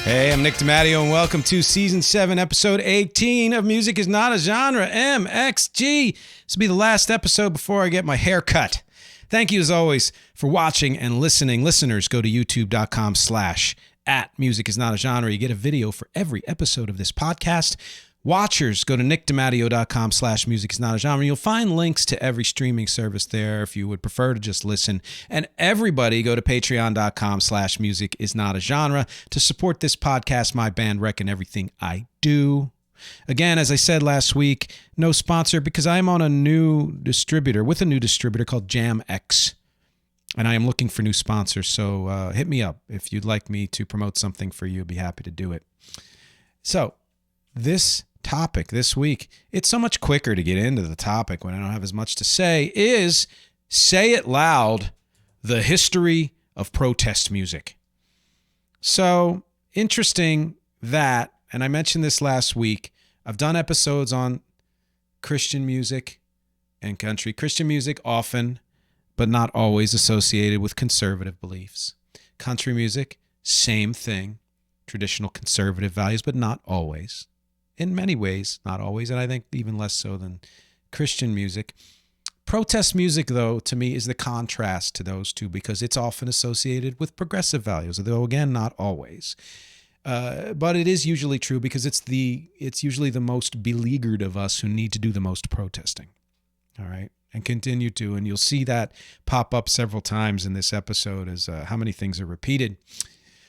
Hey, I'm Nick DiMatteo, and welcome to Season 7, Episode 18 of Music is Not a Genre, MxG. This will be the last episode before I get my hair cut. Thank you, as always, for watching and listening. Listeners, go to youtube.com/@musicisnotagenre. You get a video for every episode of this podcast. Watchers, go to nickdimatteo.com/musicisnotagenre. You'll find links to every streaming service there if you would prefer to just listen. And everybody, go to patreon.com/musicisnotagenre to support this podcast, my band Rec, and everything I do. Again, as I said last week, no sponsor because I am on with a new distributor called JamX. And I am looking for new sponsors, so hit me up if you'd like me to promote something for you. I'd be happy to do it. So, this topic this week, it's so much quicker to get into the topic when I don't have as much to say, is Say It Loud, the history of protest music. So, interesting that, and I mentioned this last week, I've done episodes on Christian music and country. Christian music often, but not always, associated with conservative beliefs. Country music, same thing. Traditional conservative values, but not always. In many ways, not always, and I think even less so than Christian music. Protest music, though, to me is the contrast to those two because it's often associated with progressive values, though, again, not always. But it is usually true because it's usually the most beleaguered of us who need to do the most protesting, all right, and continue to. And you'll see that pop up several times in this episode as how many things are repeated.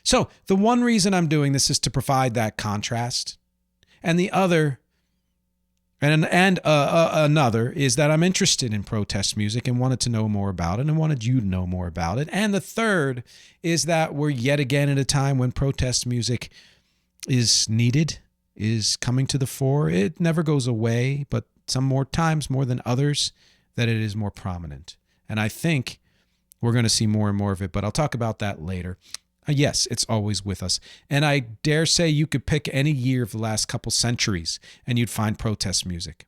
So the one reason I'm doing this is to provide that contrast. And the other, another, is that I'm interested in protest music and wanted to know more about it and wanted you to know more about it. And the third is that we're yet again at a time when protest music is needed, is coming to the fore. It never goes away, but some more times, more than others, that it is more prominent. And I think we're going to see more and more of it, but I'll talk about that later. Yes, it's always with us. And I dare say you could pick any year of the last couple centuries and you'd find protest music.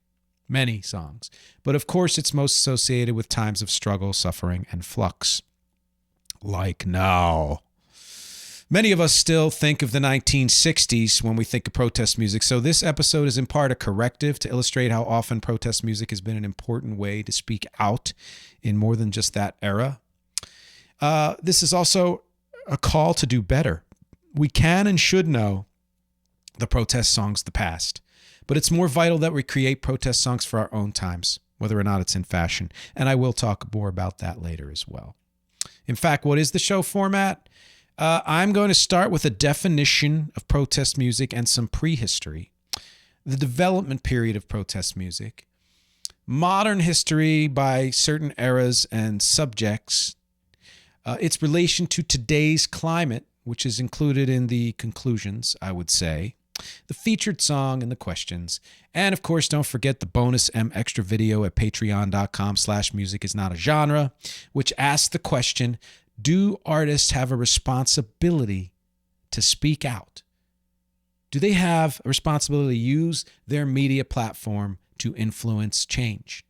Many songs. But of course, it's most associated with times of struggle, suffering, and flux. Like now. Many of us still think of the 1960s when we think of protest music. So this episode is in part a corrective to illustrate how often protest music has been an important way to speak out in more than just that era. This is also a call to do better. We can and should know the protest songs of the past, but it's more vital that we create protest songs for our own times, whether or not it's in fashion. And I will talk more about that later as well. In fact, what is the show format? I'm going to start with a definition of protest music and some prehistory, the development period of protest music, modern history by certain eras and subjects, its relation to today's climate, which is included in the conclusions, I would say, the featured song and the questions. And of course, don't forget the bonus extra video at patreon.com/musicisnotagenre, which asks the question, do artists have a responsibility to speak out? Do they have a responsibility to use their media platform to influence change?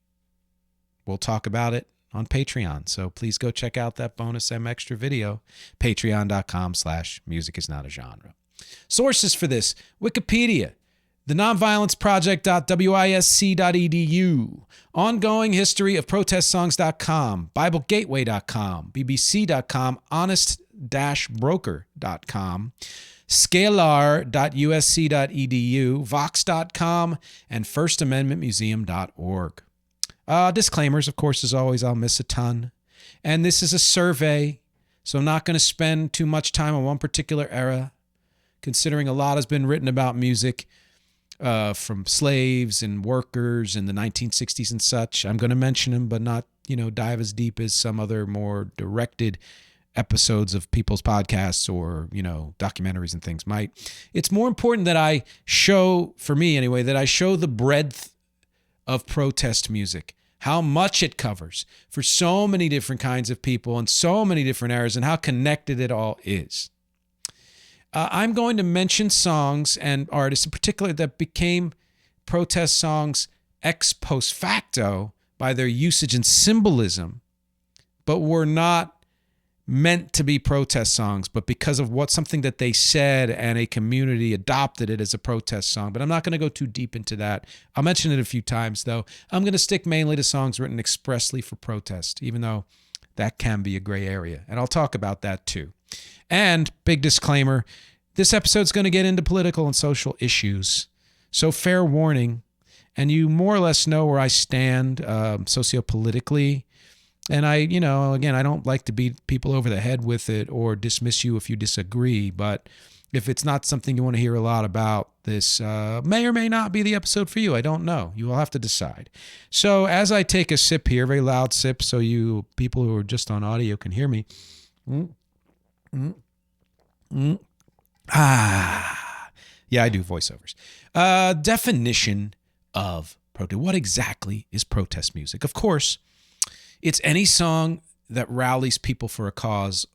We'll talk about it on Patreon. So please go check out that bonus extra video, patreon.com/musicisnotagenre. Sources for this: Wikipedia, the nonviolenceproject.wisc.edu, ongoing history of protestsongs.com, biblegateway.com, bbc.com, honest-broker.com, scalar.usc.edu, vox.com, and firstamendmentmuseum.org. Disclaimers, of course, as always, I'll miss a ton. And this is a survey, so I'm not going to spend too much time on one particular era, considering a lot has been written about music from slaves and workers in the 1960s and such. I'm going to mention them, but not, dive as deep as some other more directed episodes of people's podcasts or, documentaries and things might. It's more important that I show, for me anyway, that I show the breadth of protest music, how much it covers for so many different kinds of people and so many different eras, and how connected it all is. I'm going to mention songs and artists in particular that became protest songs ex post facto by their usage and symbolism, but were not meant to be protest songs, but because of something that they said and a community adopted it as a protest song. But I'm not going to go too deep into that. I'll mention it a few times, though. I'm going to stick mainly to songs written expressly for protest, even though that can be a gray area. And I'll talk about that too. And big disclaimer, this episode's going to get into political and social issues. So fair warning. And you more or less know where I stand sociopolitically. And again, I don't like to beat people over the head with it or dismiss you if you disagree. But if it's not something you want to hear a lot about, this may or may not be the episode for you. I don't know. You will have to decide. So as I take a sip here, very loud sip, so you people who are just on audio can hear me. Yeah, I do voiceovers. Definition of protest. What exactly is protest music? Of course, it's any song that rallies people for a cause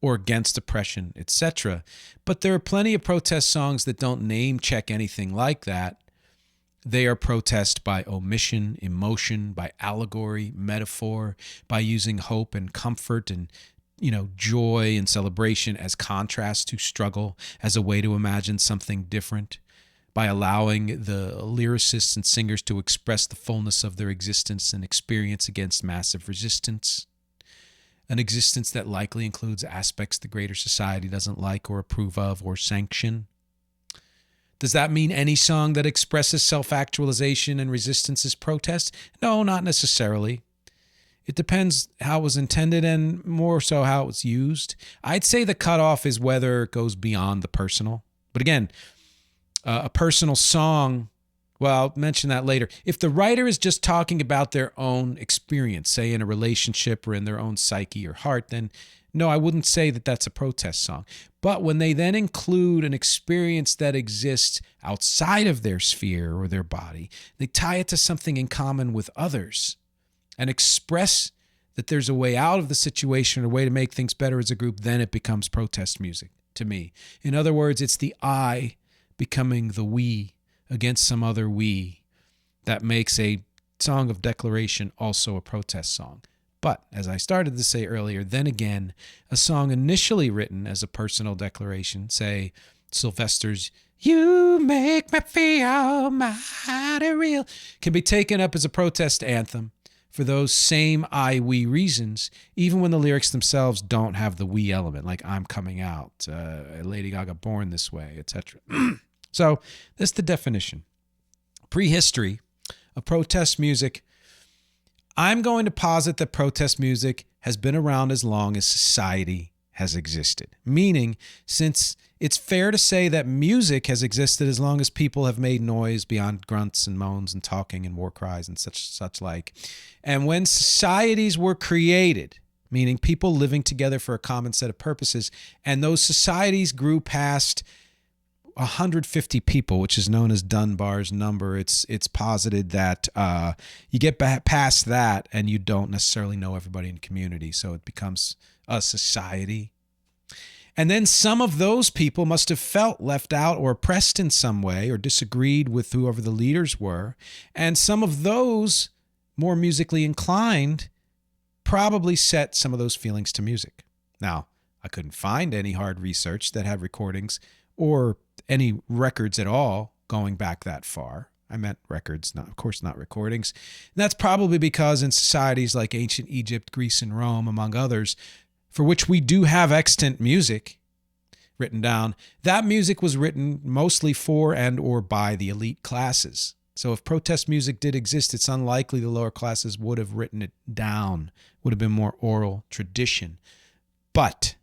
or against oppression, etc. But there are plenty of protest songs that don't name check anything like that. They are protest by omission, emotion, by allegory, metaphor, by using hope and comfort and joy and celebration as contrast to struggle, as a way to imagine something different, by allowing the lyricists and singers to express the fullness of their existence and experience against massive resistance, an existence that likely includes aspects the greater society doesn't like or approve of or sanction. Does that mean any song that expresses self-actualization and resistance is protest? No, not necessarily. It depends how it was intended and more so how it was used. I'd say the cutoff is whether it goes beyond the personal. But again, a personal song, well, I'll mention that later. If the writer is just talking about their own experience, say in a relationship or in their own psyche or heart, then no, I wouldn't say that that's a protest song. But when they then include an experience that exists outside of their sphere or their body, they tie it to something in common with others and express that there's a way out of the situation or a way to make things better as a group, then it becomes protest music to me. In other words, it's the I becoming the we against some other we that makes a song of declaration also a protest song. But as I started to say earlier, then again, a song initially written as a personal declaration, say Sylvester's "You Make Me Feel Mighty Real," can be taken up as a protest anthem for those same I, we reasons, even when the lyrics themselves don't have the we element, like "I'm coming out," Lady Gaga "Born This Way," etc. So that's the definition. Prehistory of protest music. I'm going to posit that protest music has been around as long as society has existed, meaning since it's fair to say that music has existed as long as people have made noise beyond grunts and moans and talking and war cries and such like. And when societies were created, meaning people living together for a common set of purposes, and those societies grew past 150 people, which is known as Dunbar's number. It's posited that you get past that and you don't necessarily know everybody in the community, so it becomes a society. And then some of those people must have felt left out or oppressed in some way or disagreed with whoever the leaders were. And some of those more musically inclined probably set some of those feelings to music. Now, I couldn't find any hard research that had recordings or any records at all going back that far. I meant records, not, of course, not recordings. And that's probably because in societies like ancient Egypt, Greece, and Rome, among others, for which we do have extant music written down, that music was written mostly for and or by the elite classes. So if protest music did exist, it's unlikely the lower classes would have written it down, would have been more oral tradition. But,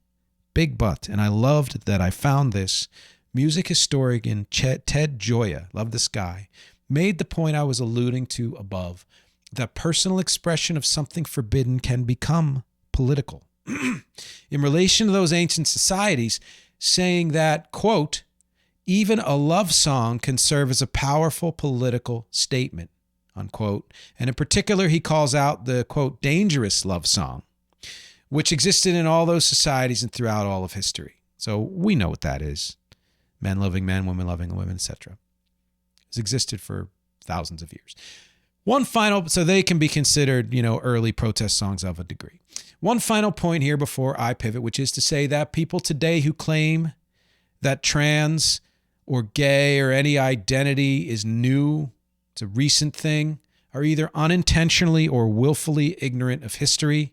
big but, and I loved that I found this, music historian Ted Gioia, love this guy, made the point I was alluding to above, that personal expression of something forbidden can become political. In relation to those ancient societies, saying that, quote, even a love song can serve as a powerful political statement, unquote. And in particular, he calls out the, quote, dangerous love song, which existed in all those societies and throughout all of history. So we know what that is. Men loving men, women loving women, etc. It's existed for thousands of years. So they can be considered, early protest songs of a degree. One final point here before I pivot, which is to say that people today who claim that trans or gay or any identity is new, it's a recent thing, are either unintentionally or willfully ignorant of history.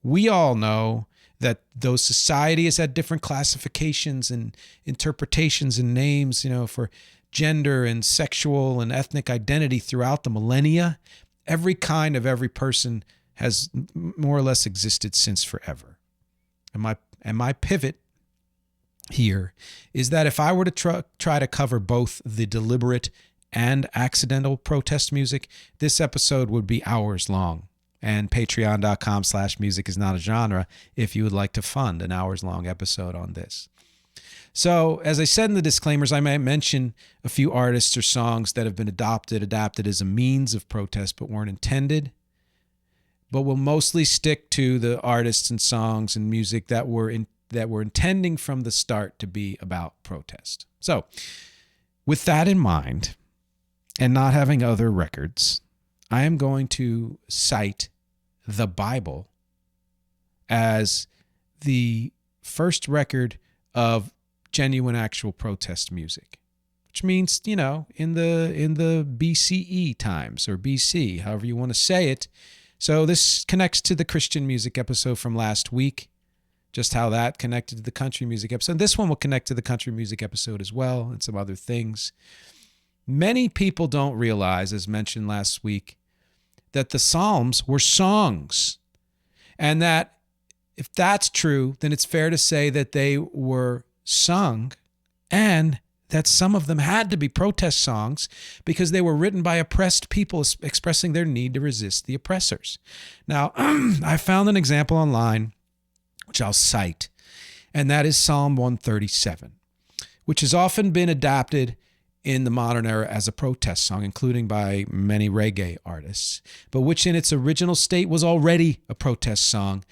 We all know that though society has had different classifications and interpretations and names, for gender and sexual and ethnic identity throughout the millennia, every kind of every person has more or less existed since forever. And my pivot here is that if I were to try to cover both the deliberate and accidental protest music, this episode would be hours long. And patreon.com/music is not a genre if you would like to fund an hours-long episode on this. So, as I said in the disclaimers, I might mention a few artists or songs that have been adapted as a means of protest but weren't intended. But we'll mostly stick to the artists and songs and music that were intending from the start to be about protest. So, with that in mind, and not having other records, I am going to cite the Bible as the first record of genuine actual protest music, which means, in the BCE times or BC, however you want to say it. So this connects to the Christian music episode from last week, just how that connected to the country music episode. This one will connect to the country music episode as well and some other things. Many people don't realize, as mentioned last week, that the Psalms were songs. And that if that's true, then it's fair to say that they were sung and that some of them had to be protest songs because they were written by oppressed people expressing their need to resist the oppressors. Now, I found an example online, which I'll cite, and that is Psalm 137, which has often been adapted in the modern era as a protest song, including by many reggae artists, but which in its original state was already a protest song.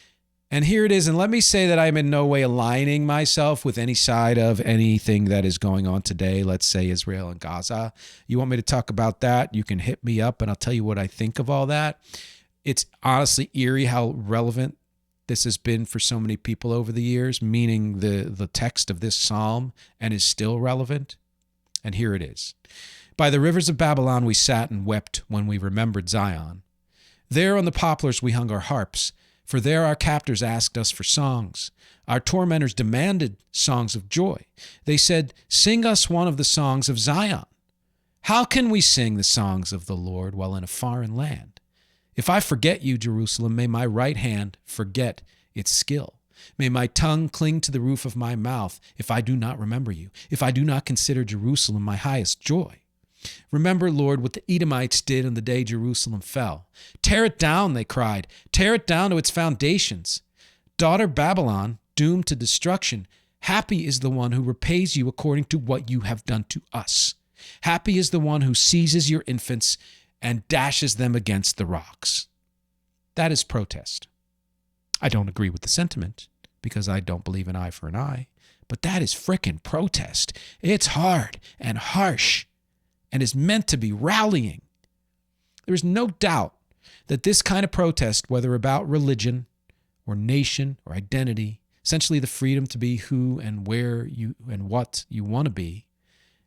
And here it is. And let me say that I'm in no way aligning myself with any side of anything that is going on today. Let's say Israel and Gaza. You want me to talk about that? You can hit me up and I'll tell you what I think of all that. It's honestly eerie how relevant this has been for so many people over the years, meaning the text of this psalm, and is still relevant. And here it is. By the rivers of Babylon we sat and wept when we remembered Zion. There on the poplars we hung our harps, for there our captors asked us for songs. Our tormentors demanded songs of joy. They said, "Sing us one of the songs of Zion." How can we sing the songs of the Lord while in a foreign land? If I forget you, Jerusalem, may my right hand forget its skill. May my tongue cling to the roof of my mouth if I do not remember you, if I do not consider Jerusalem my highest joy. Remember, Lord, what the Edomites did on the day Jerusalem fell. Tear it down, they cried. Tear it down to its foundations. Daughter Babylon, doomed to destruction, happy is the one who repays you according to what you have done to us. Happy is the one who seizes your infants and dashes them against the rocks. That is protest. I don't agree with the sentiment because I don't believe an eye for an eye, but that is frickin' protest. It's hard and harsh and is meant to be rallying. There is no doubt that this kind of protest, whether about religion or nation or identity, essentially the freedom to be who and where you and what you want to be,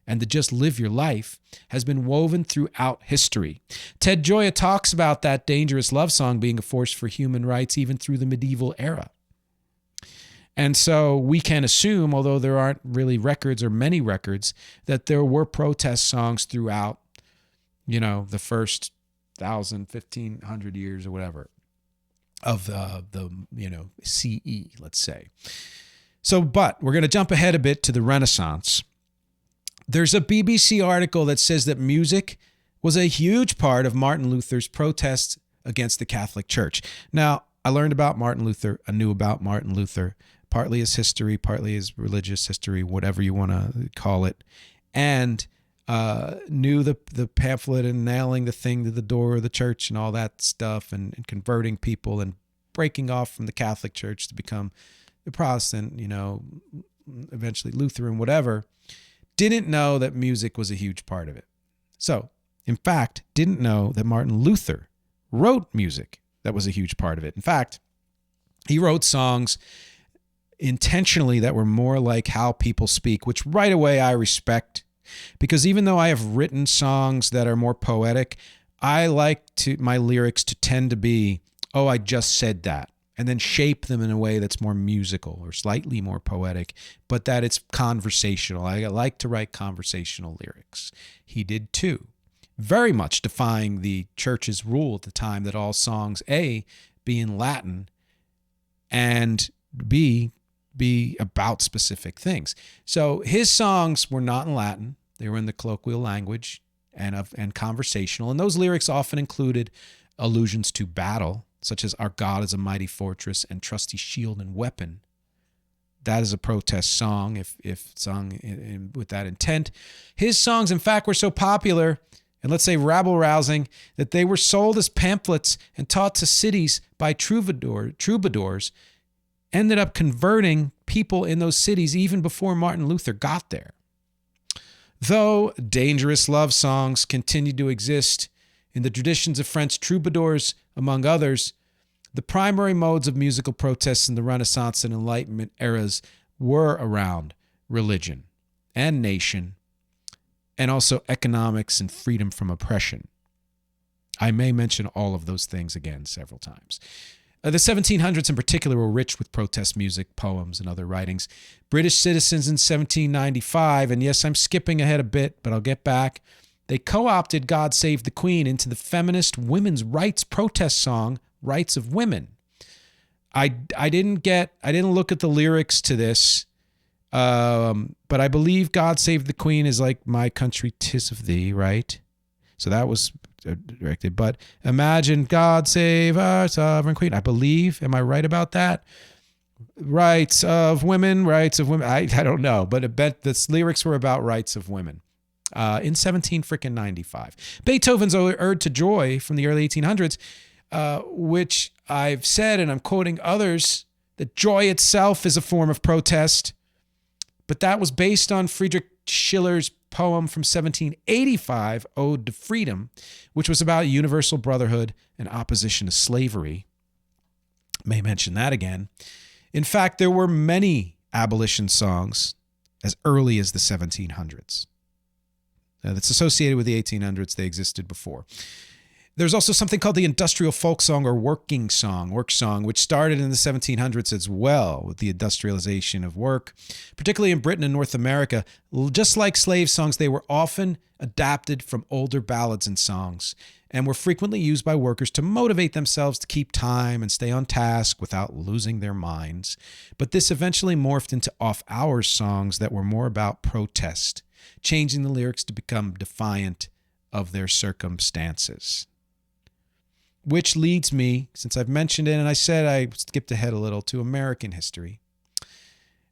and to just live your life, has been woven throughout history. Ted Gioia talks about that dangerous love song being a force for human rights even through the medieval era. And so we can assume, although there aren't really records or many records, that there were protest songs throughout, the first 1,000, 1,500 years or whatever of the CE, let's say. So, but we're going to jump ahead a bit to the Renaissance. There's a BBC article that says that music was a huge part of Martin Luther's protests against the Catholic Church. Now, I learned about Martin Luther. I knew about Martin Luther, partly his history, partly his religious history, whatever you want to call it, and knew the pamphlet and nailing the thing to the door of the church and all that stuff, and converting people and breaking off from the Catholic Church to become the Protestant, eventually Lutheran, whatever. Didn't know that music was a huge part of it. So in fact, didn't know that Martin Luther wrote music that was a huge part of it. In fact, he wrote songs intentionally that were more like how people speak, which right away I respect, because even though I have written songs that are more poetic, I like my lyrics to tend to be, oh, I just said that, and then shape them in a way that's more musical or slightly more poetic, but that it's conversational. I like to write conversational lyrics. He did too, very much defying the church's rule at the time that all songs, A, be in Latin, and B, be about specific things. So his songs were not in Latin. They were in the colloquial language and conversational. And those lyrics often included allusions to battle, such as "Our God is a mighty fortress" and "Trusty shield and weapon." That is a protest song if sung with that intent. His songs, in fact, were so popular and, let's say, rabble-rousing that they were sold as pamphlets and taught to cities by troubadours, ended up converting people in those cities even before Martin Luther got there. Though dangerous love songs continued to exist in the traditions of French troubadours, among others, the primary modes of musical protests in the Renaissance and Enlightenment eras were around religion and nation, and also economics and freedom from oppression. I may mention all of those things again several times. The 1700s in particular were rich with protest music, poems, and other writings. British citizens in 1795, and yes, I'm skipping ahead a bit, but I'll get back, they co-opted "God Save the Queen" into the feminist women's rights protest song, "Rights of Women." I didn't look at the lyrics to this, but I believe "God Save the Queen" is like "My country, 'tis of thee," right? So that was directed. But imagine "God save our sovereign queen." I believe. Am I right about that? Rights of women. I don't know, but I bet the lyrics were about rights of women. In 1795. Beethoven's Ode to Joy from the early 1800s, which I've said, and I'm quoting others, that joy itself is a form of protest. But that was based on Friedrich Schiller's poem from 1785, Ode to Freedom, which was about universal brotherhood and opposition to slavery. May mention that again. In fact, there were many abolition songs as early as the 1700s. That's associated with the 1800s. They existed before. There's also something called the industrial folk song or work song, which started in the 1700s as well with the industrialization of work, particularly in Britain and North America. Just like slave songs, they were often adapted from older ballads and songs and were frequently used by workers to motivate themselves to keep time and stay on task without losing their minds. But this eventually morphed into off-hours songs that were more about protest, changing the lyrics to become defiant of their circumstances. Which leads me, since I've mentioned it, and I said I skipped ahead a little, to American history,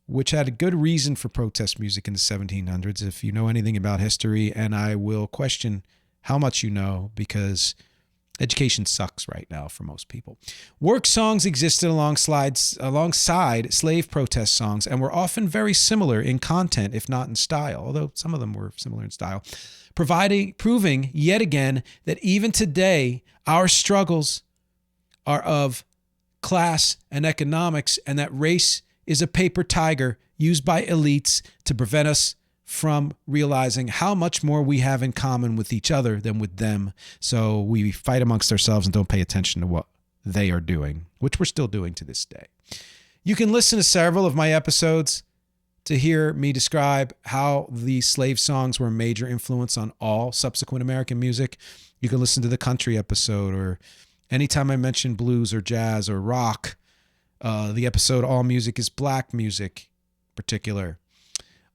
which had a good reason for protest music in the 1700s, if you know anything about history, and I will question how much you know, because education sucks right now for most people. Work songs existed alongside slave protest songs and were often very similar in content, if not in style, although some of them were similar in style, proving yet again that even today our struggles are of class and economics, and that race is a paper tiger used by elites to prevent us from realizing how much more we have in common with each other than with them. So we fight amongst ourselves and don't pay attention to what they are doing, which we're still doing to this day. You can listen to several of my episodes to hear me describe how the slave songs were a major influence on all subsequent American music. You can listen to the country episode, or anytime I mention blues or jazz or rock, the episode All Music is Black Music in particular.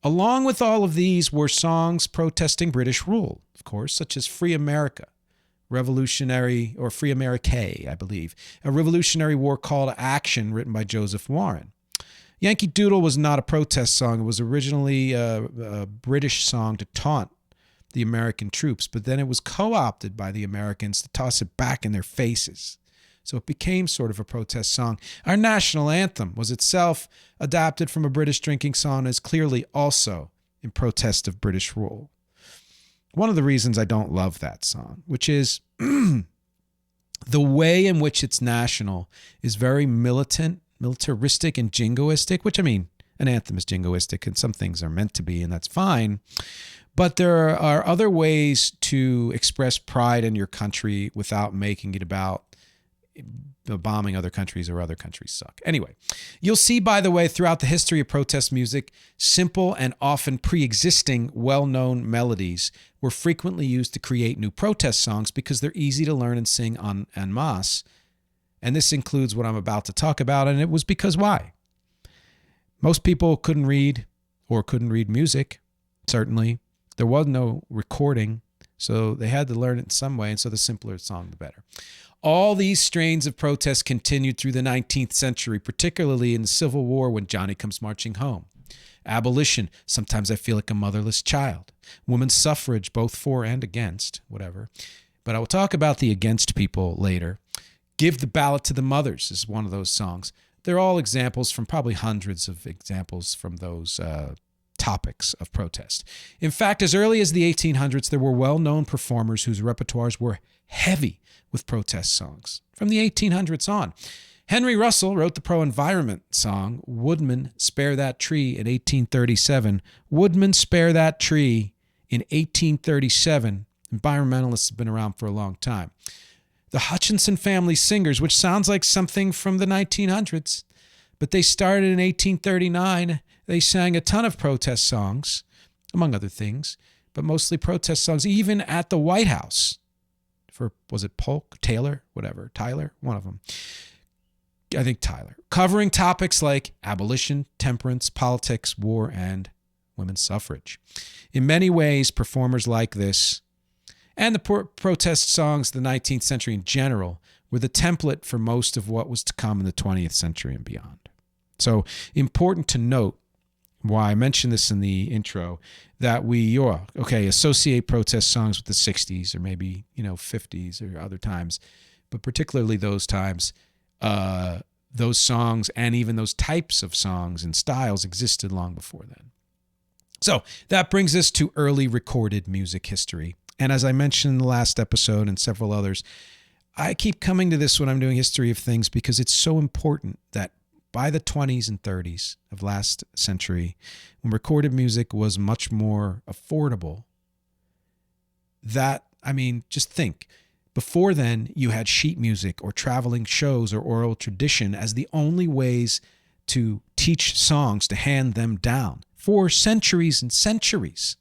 Along with all of these were songs protesting British rule, of course, such as Free America, Revolutionary, or Free America, I believe, a Revolutionary War call to action written by Joseph Warren. Yankee Doodle was not a protest song. It was originally a British song to taunt the American troops, but then it was co-opted by the Americans to toss it back in their faces. So it became sort of a protest song. Our national anthem was itself adapted from a British drinking song, and is clearly also in protest of British rule. one of the reasons I don't love that song, which is the way in which it's national is very militaristic and jingoistic, which, I mean, an anthem is jingoistic and some things are meant to be, and that's fine. But there are other ways to express pride in your country without making it about bombing other countries or other countries suck. Anyway, you'll see, by the way, throughout the history of protest music, simple and often pre-existing well-known melodies were frequently used to create new protest songs because they're easy to learn and sing en masse. And this includes what I'm about to talk about, and it was because why? Most people couldn't read music, certainly. There was no recording, so they had to learn it in some way, and so the simpler the song, the better. All these strains of protest continued through the 19th century, particularly in the Civil War when Johnny Comes Marching Home. Abolition, Sometimes I Feel Like a Motherless Child. Women's suffrage, both for and against, whatever. But I will talk about the against people later. Give the Ballot to the Mothers is one of those songs. They're all examples from probably hundreds of examples from those topics of protest. In fact, as early as the 1800s, there were well-known performers whose repertoires were heavy with protest songs. From the 1800s on, Henry Russell wrote the pro-environment song, Woodman, Spare That Tree, in 1837. Woodman, Spare That Tree in 1837. Environmentalists have been around for a long time. The Hutchinson Family Singers, which sounds like something from the 1900s, but they started in 1839. They sang a ton of protest songs, among other things, but mostly protest songs, even at the White House. Was it Polk, Taylor, whatever, Tyler, one of them. I think Tyler. Covering topics like abolition, temperance, politics, war, and women's suffrage. In many ways, performers like this and the protest songs of the 19th century in general were the template for most of what was to come in the 20th century and beyond. So important to note, why I mentioned this in the intro, that we associate protest songs with the 60s or maybe 50s or other times, but particularly those times, those songs and even those types of songs and styles existed long before then. So that brings us to early recorded music history. And as I mentioned in the last episode and several others, I keep coming to this when I'm doing history of things because it's so important that by the 20s and 30s of last century, when recorded music was much more affordable, just think. Before then, you had sheet music or traveling shows or oral tradition as the only ways to teach songs, to hand them down for centuries and centuries.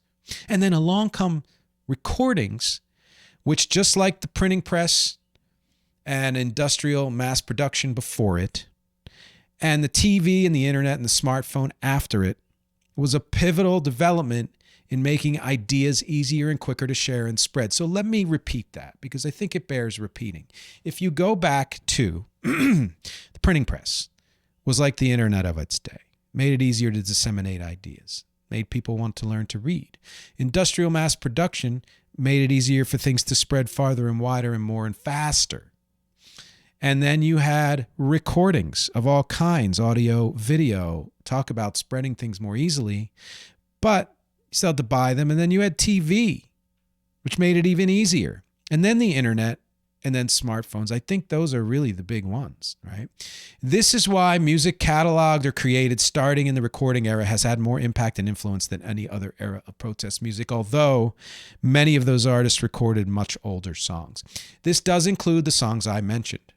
And then along come recordings, which, just like the printing press and industrial mass production before it, and the TV and the internet and the smartphone after it, was a pivotal development in making ideas easier and quicker to share and spread. So let me repeat that because I think it bears repeating. If you go back to the printing press was like the internet of its day, made it easier to disseminate ideas, made people want to learn to read. Industrial mass production made it easier for things to spread farther and wider and more and faster. And then you had recordings of all kinds, audio, video, talk about spreading things more easily, but you still had to buy them. And then you had TV, which made it even easier. And then the internet, and then smartphones. I think those are really the big ones, right? This is why music cataloged or created starting in the recording era has had more impact and influence than any other era of protest music, although many of those artists recorded much older songs. This does include the songs I mentioned.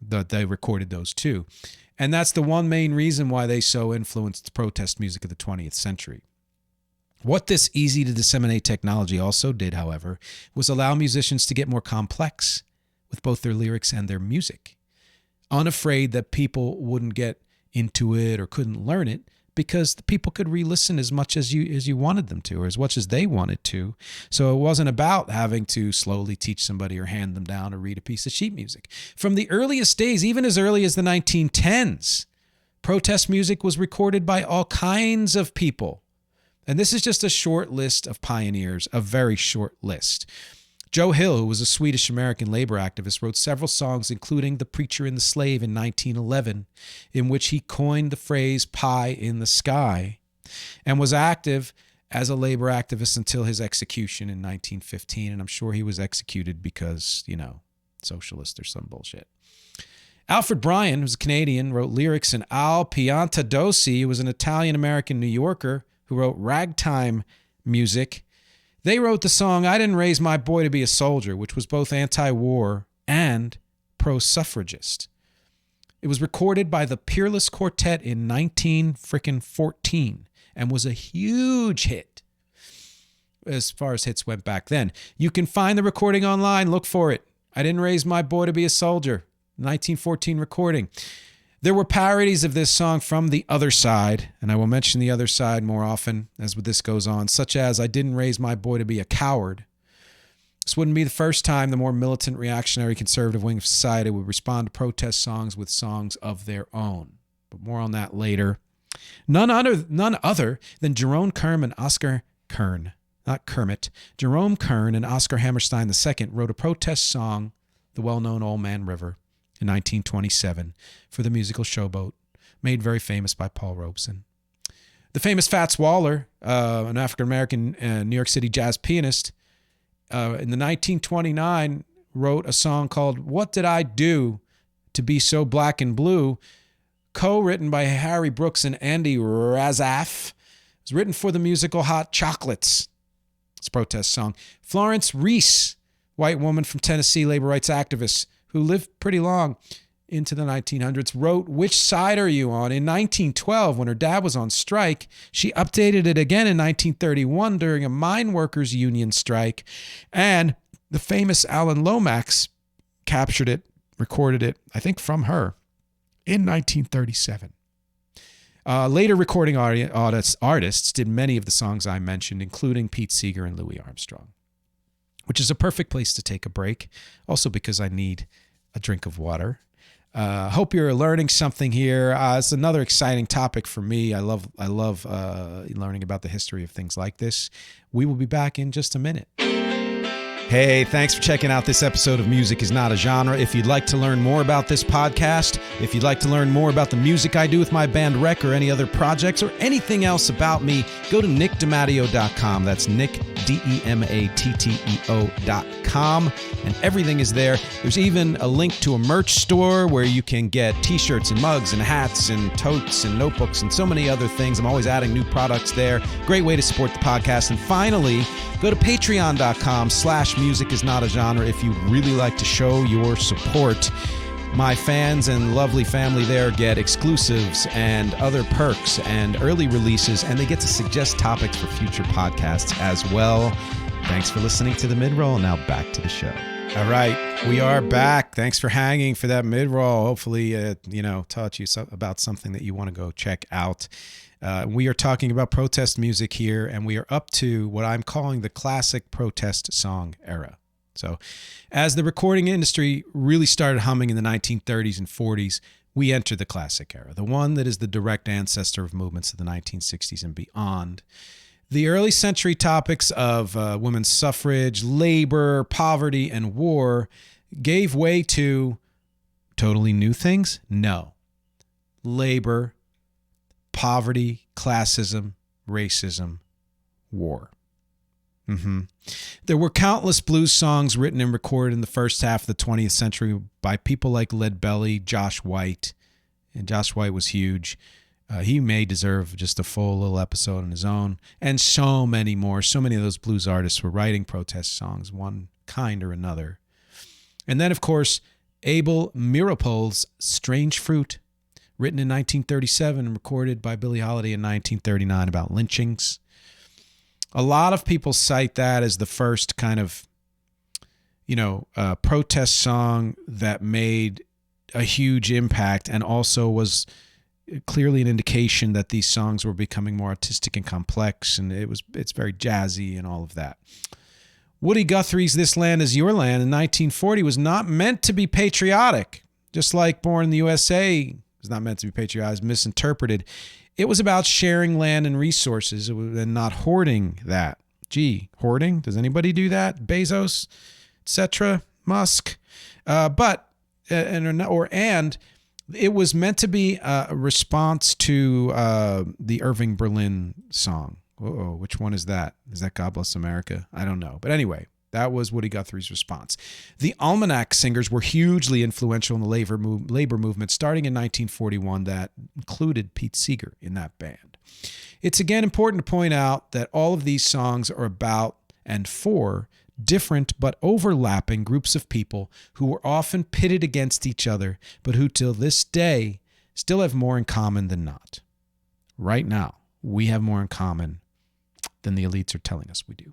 They recorded those too. And that's the one main reason why they so influenced the protest music of the 20th century. What this easy to disseminate technology also did, however, was allow musicians to get more complex with both their lyrics and their music, unafraid that people wouldn't get into it or couldn't learn it, because the people could re-listen as much as you wanted them to, or as much as they wanted to. So it wasn't about having to slowly teach somebody or hand them down or read a piece of sheet music. From the earliest days, even as early as the 1910s, protest music was recorded by all kinds of people. And this is just a short list of pioneers, a very short list. Joe Hill, who was a Swedish-American labor activist, wrote several songs, including The Preacher and the Slave in 1911, in which he coined the phrase pie in the sky, and was active as a labor activist until his execution in 1915. And I'm sure he was executed because, socialist or some bullshit. Alfred Bryan, who's a Canadian, wrote lyrics, and Al Piantadosi, who was an Italian-American New Yorker who wrote ragtime music. They wrote the song I Didn't Raise My Boy to Be a Soldier, which was both anti-war and pro-suffragist. It was recorded by the Peerless Quartet in 1914 and was a huge hit as far as hits went back then. You can find the recording online. Look for it. I Didn't Raise My Boy to Be a Soldier. 1914 recording. There were parodies of this song from The Other Side, and I will mention The Other Side more often as this goes on, such as I Didn't Raise My Boy to Be a Coward. This wouldn't be the first time the more militant, reactionary, conservative wing of society would respond to protest songs with songs of their own. But more on that later. None other than Jerome Kern and Oscar Kern, not Kermit. Jerome Kern and Oscar Hammerstein II wrote a protest song, The Well-Known Old Man River, in 1927 for the musical Showboat, made very famous by Paul Robeson. The famous Fats Waller, an African-American New York City jazz pianist, in the 1929 wrote a song called What Did I Do to Be So Black and Blue, co-written by Harry Brooks and Andy Razaf. It was written for the musical Hot Chocolates. It's a protest song. Florence Reese, white woman from Tennessee, labor rights activist, who lived pretty long into the 1900s, wrote Which Side Are You On? In 1912, when her dad was on strike. She updated it again in 1931 during a mine workers union strike. And the famous Alan Lomax captured it, recorded it, I think from her, in 1937. Later recording artists did many of the songs I mentioned, including Pete Seeger and Louis Armstrong, which is a perfect place to take a break, also because I need a drink of water. Hope you're learning something here. It's another exciting topic for me. I love learning about the history of things like this. We will be back in just a minute. Hey, thanks for checking out this episode of Music is Not a Genre. If you'd like to learn more about this podcast, if you'd like to learn more about the music I do with my band Rec or any other projects or anything else about me, go to nickdematteo.com. That's Nick, DEMATTEO.com. And everything is there. There's even a link to a merch store where you can get t-shirts and mugs and hats and totes and notebooks and so many other things. I'm always adding new products there. Great way to support the podcast. And finally, go to patreon.com/music is not a genre if you really like to show your support. My fans and lovely family there get exclusives and other perks and early releases, and they get to suggest topics for future podcasts as well. Thanks for listening to the mid-roll. Now back to the show. All right, we are back. Thanks for hanging for that mid-roll. Hopefully, taught you about something that you want to go check out. We are talking about protest music here, and we are up to what I'm calling the classic protest song era. So as the recording industry really started humming in the 1930s and 40s, we enter the classic era, the one that is the direct ancestor of movements of the 1960s and beyond. The early century topics of women's suffrage, labor, poverty, and war gave way to totally new things? No. Labor, poverty, classism, racism, war. There were countless blues songs written and recorded in the first half of the 20th century by people like Lead Belly, Josh White. And Josh White was huge. He may deserve just a full little episode on his own. And so many more. So many of those blues artists were writing protest songs, one kind or another. And then, of course, Abel Meeropol's Strange Fruit, written in 1937 and recorded by Billie Holiday in 1939 about lynchings. A lot of people cite that as the first kind of, protest song that made a huge impact and also was clearly an indication that these songs were becoming more artistic and complex, and it's very jazzy and all of that. Woody Guthrie's This Land Is Your Land in 1940 was not meant to be patriotic, just like Born in the USA was not meant to be patriotic, it was misinterpreted. It was about sharing land and resources and not hoarding that. Gee, hoarding? Does anybody do that? Bezos, etc., Musk. But it was meant to be a response to the Irving Berlin song, Uh-oh, which one is that? Is that God Bless America? I don't know. But anyway, that was Woody Guthrie's response. The Almanac Singers were hugely influential in the labor movement starting in 1941 that included Pete Seeger in that band. It's again important to point out that all of these songs are about and for different but overlapping groups of people who were often pitted against each other, but who till this day still have more in common than not. Right now, we have more in common than the elites are telling us we do.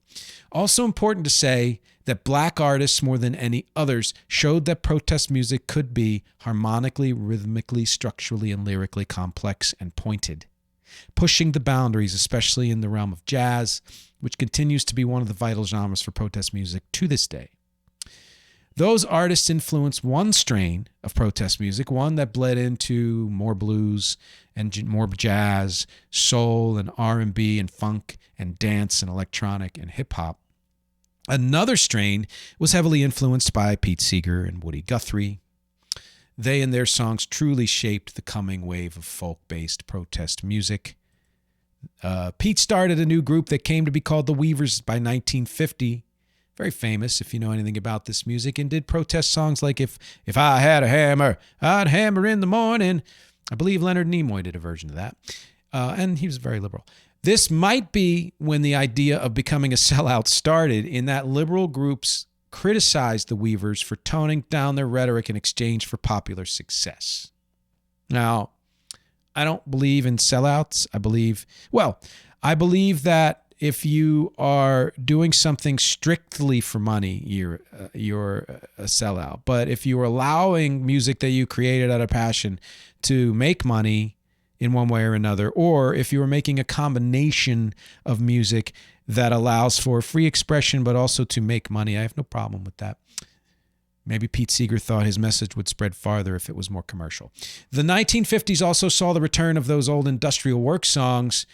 Also important to say that black artists, more than any others, showed that protest music could be harmonically, rhythmically, structurally, and lyrically complex and pointed, pushing the boundaries, especially in the realm of jazz, which continues to be one of the vital genres for protest music to this day. Those artists influenced one strain of protest music, one that bled into more blues and more jazz, soul and R&B and funk and dance and electronic and hip-hop. Another strain was heavily influenced by Pete Seeger and Woody Guthrie. They and their songs truly shaped the coming wave of folk-based protest music. Pete started a new group that came to be called the Weavers by 1950. Very famous, if you know anything about this music, and did protest songs like If I Had a Hammer, I'd Hammer in the Morning. I believe Leonard Nimoy did a version of that, and he was very liberal. This might be when the idea of becoming a sellout started, in that liberal groups criticized the Weavers for toning down their rhetoric in exchange for popular success. Now, I don't believe in sellouts. I believe that if you are doing something strictly for money, you're a sellout. But if you're allowing music that you created out of passion to make money in one way or another, or if you are making a combination of music that allows for free expression but also to make money, I have no problem with that. Maybe Pete Seeger thought his message would spread farther if it was more commercial. The 1950s also saw the return of those old industrial work songs,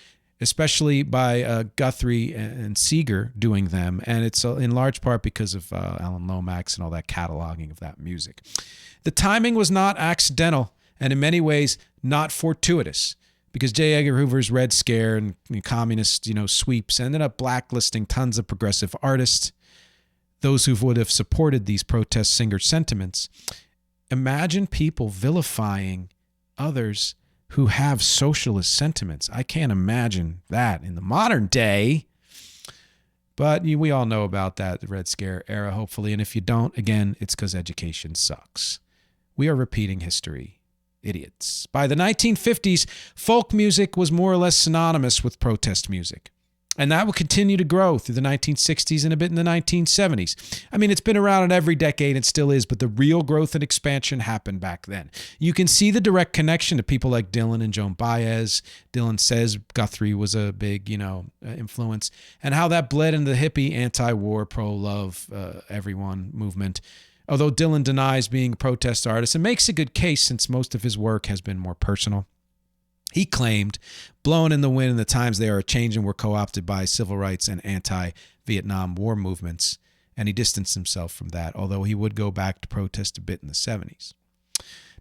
especially by Guthrie and Seeger doing them, and it's in large part because of Alan Lomax and all that cataloging of that music. The timing was not accidental, and in many ways not fortuitous, because J. Edgar Hoover's Red Scare and communist sweeps ended up blacklisting tons of progressive artists, those who would have supported these protest singer sentiments. Imagine people vilifying others who have socialist sentiments. I can't imagine that in the modern day. But we all know about that, the Red Scare era, hopefully. And if you don't, again, it's because education sucks. We are repeating history. Idiots. By the 1950s, folk music was more or less synonymous with protest music. And that will continue to grow through the 1960s and a bit in the 1970s. I mean, it's been around in every decade and still is, but the real growth and expansion happened back then. You can see the direct connection to people like Dylan and Joan Baez. Dylan says Guthrie was a big, influence, and how that bled into the hippie, anti-war, pro-love, everyone movement. Although Dylan denies being a protest artist and makes a good case since most of his work has been more personal. He claimed, blowing in the wind in the times they are changing were co-opted by civil rights and anti-Vietnam War movements, and he distanced himself from that, although he would go back to protest a bit in the 70s.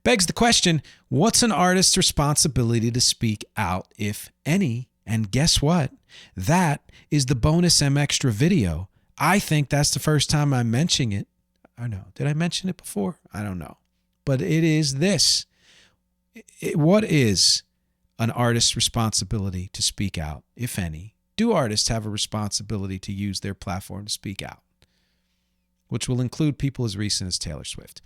Begs the question, what's an artist's responsibility to speak out, if any? And guess what? That is the bonus MXtra video. I think that's the first time I'm mentioning it. I know. Did I mention it before? I don't know. But it is this. What is an artist's responsibility to speak out, if any? Do artists have a responsibility to use their platform to speak out? Which will include people as recent as Taylor Swift.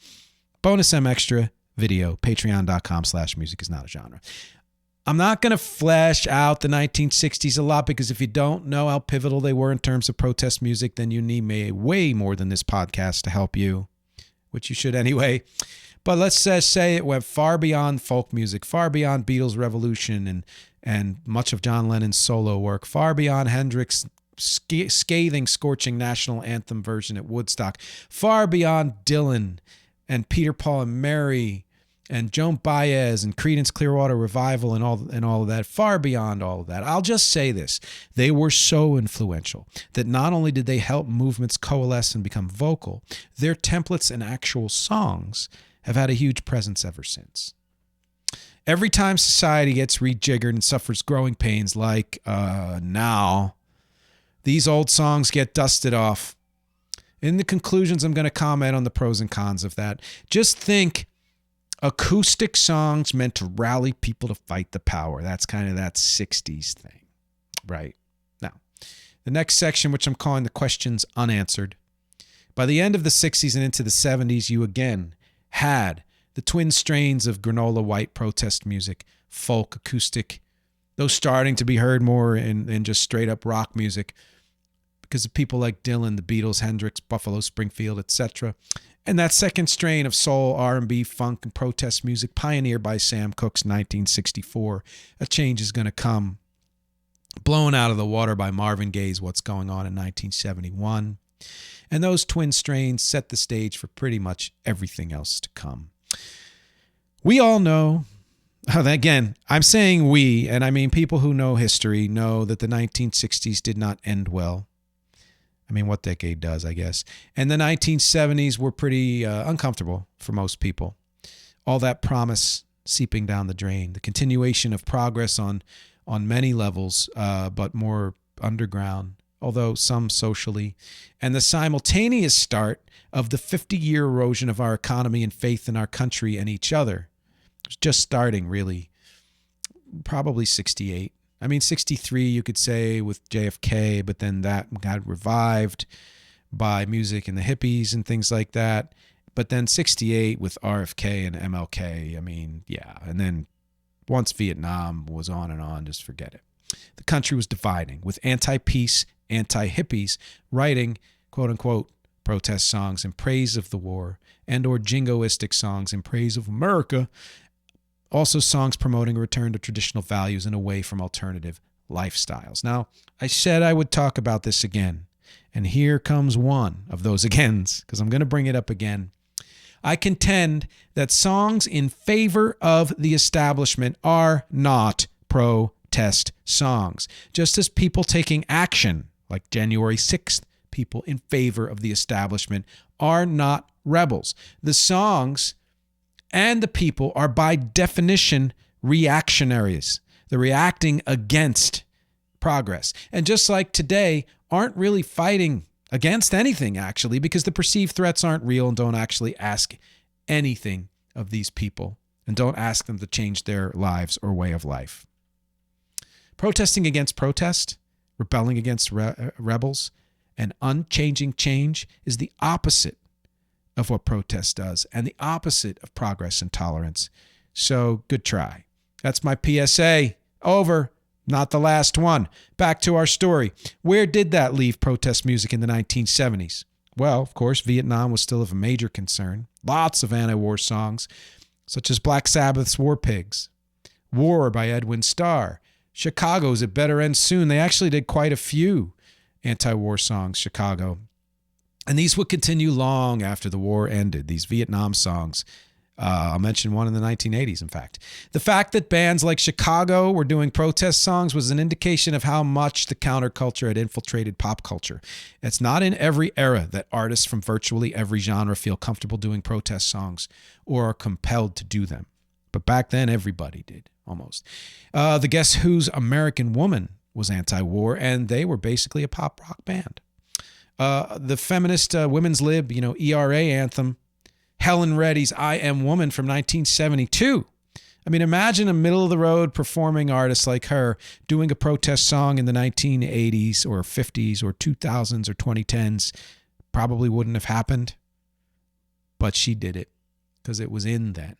Bonus MXtra video, patreon.com/music is not a genre. I'm not going to flesh out the 1960s a lot, because if you don't know how pivotal they were in terms of protest music, then you need me way more than this podcast to help you, which you should anyway. But let's just say it went far beyond folk music, far beyond Beatles' Revolution and much of John Lennon's solo work, far beyond Hendrix's scathing, scorching national anthem version at Woodstock, far beyond Dylan and Peter, Paul, and Mary and Joan Baez and Creedence Clearwater Revival and all of that, far beyond all of that. I'll just say this. They were so influential that not only did they help movements coalesce and become vocal, their templates and actual songs have had a huge presence ever since. Every time society gets rejiggered and suffers growing pains like now, these old songs get dusted off. In the conclusions, I'm going to comment on the pros and cons of that. Just think acoustic songs meant to rally people to fight the power. That's kind of that 60s thing, right? Now, the next section, which I'm calling the questions unanswered. By the end of the 60s and into the 70s, you again had the twin strains of granola white protest music, folk, acoustic, those starting to be heard more in just straight up rock music because of people like Dylan, the Beatles, Hendrix, Buffalo Springfield, etc. And that second strain of soul, R&B, funk, and protest music pioneered by Sam Cooke's 1964. A change is going to come. Blown out of the water by Marvin Gaye's What's Going On in 1971. And those twin strains set the stage for pretty much everything else to come. We all know, again, I'm saying we, and I mean people who know history know that the 1960s did not end well. I mean, what decade does, I guess. And the 1970s were pretty uncomfortable for most people. All that promise seeping down the drain. The continuation of progress on many levels, but more underground, although some socially. And the simultaneous start of the 50-year erosion of our economy and faith in our country and each other. It was just starting, really. Probably 68. I mean, 63, you could say, with JFK, but then that got revived by music and the hippies and things like that. But then 68 with RFK and MLK, I mean, yeah. And then once Vietnam was on and on, just forget it. The country was dividing, with anti-peace, anti-hippies writing, quote-unquote, protest songs in praise of the war and or jingoistic songs in praise of America. Also songs promoting a return to traditional values and away from alternative lifestyles. Now, I said I would talk about this again, and here comes one of those agains, because I'm going to bring it up again. I contend that songs in favor of the establishment are not protest songs, just as people taking action, like January 6th, people in favor of the establishment, are not rebels. The songs and the people are by definition reactionaries. They're reacting against progress. And just like today, aren't really fighting against anything, actually, because the perceived threats aren't real and don't actually ask anything of these people and don't ask them to change their lives or way of life. Protesting against protest, rebelling against rebels, and unchanging change is the opposite of what protest does and the opposite of progress and tolerance. So good try. That's my PSA. Over. Not the last one. Back to our story. Where did that leave protest music in the 1970s? Well, of course, Vietnam was still of a major concern. Lots of anti-war songs, such as Black Sabbath's War Pigs, War by Edwin Starr, Chicago's It Better End Soon. They actually did quite a few anti-war songs, Chicago. And these would continue long after the war ended, these Vietnam songs. I'll mention one in the 1980s, in fact. The fact that bands like Chicago were doing protest songs was an indication of how much the counterculture had infiltrated pop culture. It's not in every era that artists from virtually every genre feel comfortable doing protest songs or are compelled to do them. But back then, everybody did, almost. The Guess Who's American Woman was anti-war, and they were basically a pop rock band. The feminist Women's Lib, ERA anthem, Helen Reddy's I Am Woman from 1972. I mean, imagine a middle-of-the-road performing artist like her doing a protest song in the 1980s or 50s or 2000s or 2010s. Probably wouldn't have happened, but she did it because it was in then.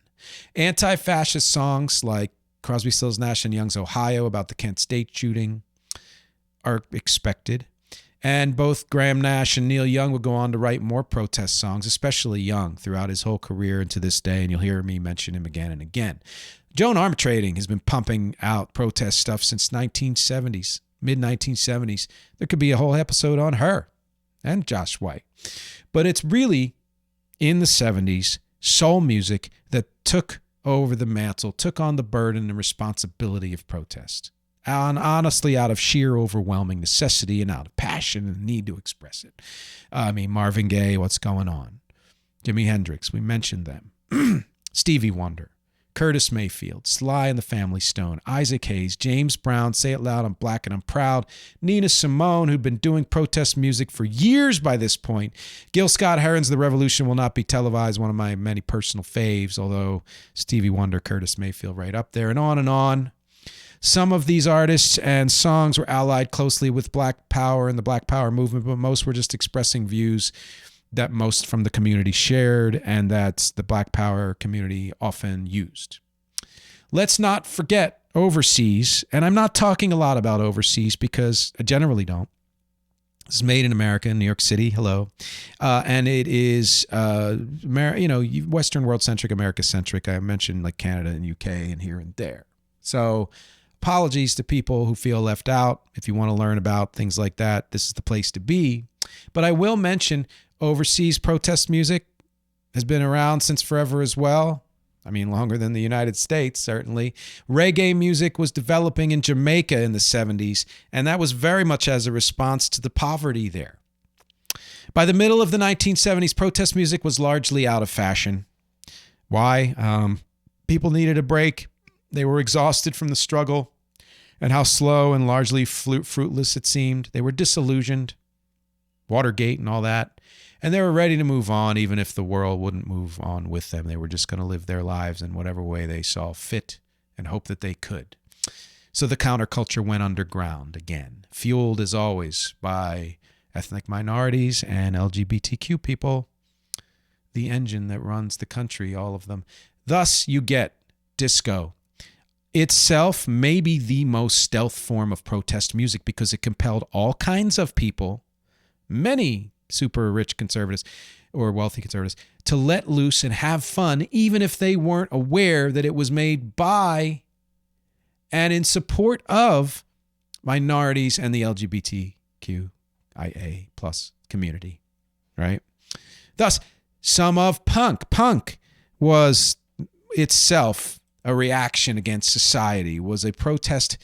Anti-fascist songs like Crosby, Stills, Nash & Young's Ohio about the Kent State shooting are expected. And both Graham Nash and Neil Young would go on to write more protest songs, especially Young, throughout his whole career and to this day, and you'll hear me mention him again and again. Joan Armatrading has been pumping out protest stuff since 1970s, mid-1970s. There could be a whole episode on her and Josh White. But it's really, in the 70s, soul music that took over the mantle, took on the burden and responsibility of protest. And honestly, out of sheer overwhelming necessity and out of passion and need to express it. I mean, Marvin Gaye, What's Going On? Jimi Hendrix, we mentioned them. Stevie Wonder, Curtis Mayfield, Sly and the Family Stone, Isaac Hayes, James Brown, Say It Loud, I'm Black and I'm Proud, Nina Simone, who'd been doing protest music for years by this point, Gil Scott-Heron's The Revolution Will Not Be Televised, one of my many personal faves, although Stevie Wonder, Curtis Mayfield right up there, and on and on. Some of these artists and songs were allied closely with Black Power and the Black Power movement, but most were just expressing views that most from the community shared and that the Black Power community often used. Let's not forget overseas, and I'm not talking a lot about overseas because I generally don't. This is made in America, in New York City, hello. And it is, Western world-centric, America-centric. I mentioned like Canada and UK and here and there. So apologies to people who feel left out. If you want to learn about things like that, this is the place to be. But I will mention overseas protest music has been around since forever as well. I mean, longer than the United States, certainly. Reggae music was developing in Jamaica in the 70s, and that was very much as a response to the poverty there. By the middle of the 1970s, protest music was largely out of fashion. Why? People needed a break. They were exhausted from the struggle and how slow and largely fruitless it seemed. They were disillusioned. Watergate and all that. And they were ready to move on, even if the world wouldn't move on with them. They were just going to live their lives in whatever way they saw fit and hope that they could. So the counterculture went underground again, fueled as always by ethnic minorities and LGBTQ people, the engine that runs the country, all of them. Thus, you get disco. Itself may be the most stealth form of protest music because it compelled all kinds of people, many super rich conservatives or wealthy conservatives, to let loose and have fun, even if they weren't aware that it was made by and in support of minorities and the LGBTQIA plus community, right? Thus, some of punk. Punk was itself a reaction against society, was a protest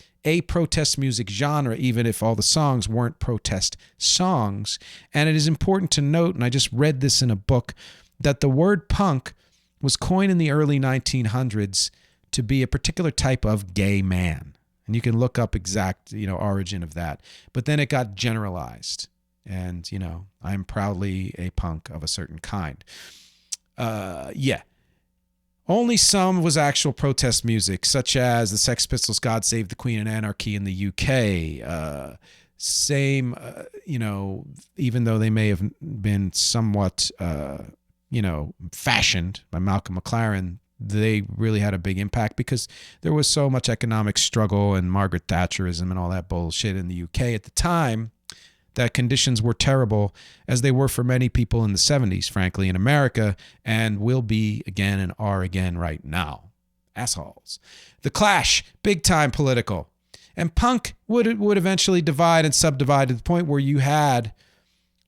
music genre, even if all the songs weren't protest songs. And it is important to note, and I just read this in a book, that the word punk was coined in the early 1900s to be a particular type of gay man. And you can look up exact, origin of that. But then it got generalized. And, I'm proudly a punk of a certain kind. Only some was actual protest music, such as the Sex Pistols' God Save the Queen and Anarchy in the UK. Even though they may have been somewhat, fashioned by Malcolm McLaren, they really had a big impact because there was so much economic struggle and Margaret Thatcherism and all that bullshit in the UK at the time that conditions were terrible, as they were for many people in the 70s, frankly, in America, and will be again and are again right now. Assholes. The Clash, big time political. And punk would eventually divide and subdivide to the point where you had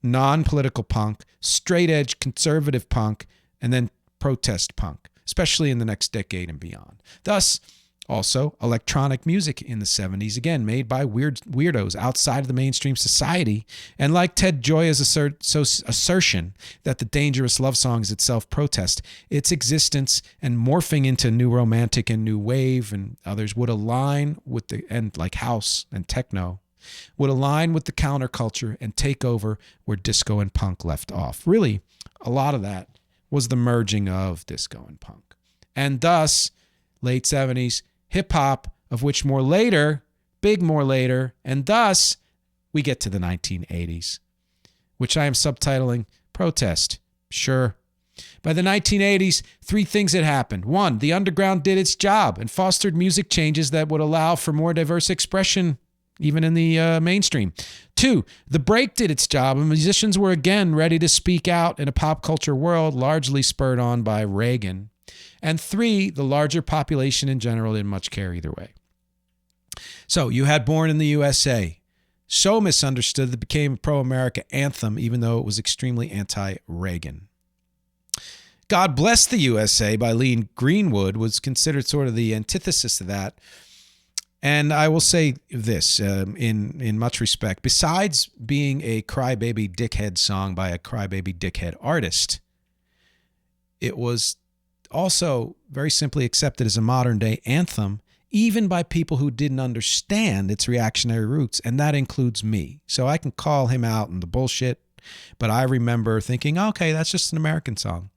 non-political punk, straight-edge conservative punk, and then protest punk, especially in the next decade and beyond. Thus, also, electronic music in the 70s, again, made by weirdos outside of the mainstream society. And like Ted Gioia's assertion that the Dangerous Love Song is itself protest, its existence and morphing into new romantic and new wave and others would align with like house and techno, would align with the counterculture and take over where disco and punk left off. Really, a lot of that was the merging of disco and punk. And thus, late 70s, hip-hop, of which more later, and thus we get to the 1980s, which I am subtitling Protest. Sure. By the 1980s, three things had happened. One, the underground did its job and fostered music changes that would allow for more diverse expression, even in the mainstream. Two, the break did its job, and musicians were again ready to speak out in a pop culture world largely spurred on by Reagan. And three, the larger population in general didn't much care either way. So you had Born in the USA, so misunderstood that it became a pro-America anthem, even though it was extremely anti-Reagan. God Bless the USA by Lee Greenwood was considered sort of the antithesis of that. And I will say this, in much respect, besides being a crybaby dickhead song by a crybaby dickhead artist, it was also very simply accepted as a modern day anthem, even by people who didn't understand its reactionary roots, and that includes me. So I can call him out on the bullshit, but I remember thinking, okay, that's just an American song.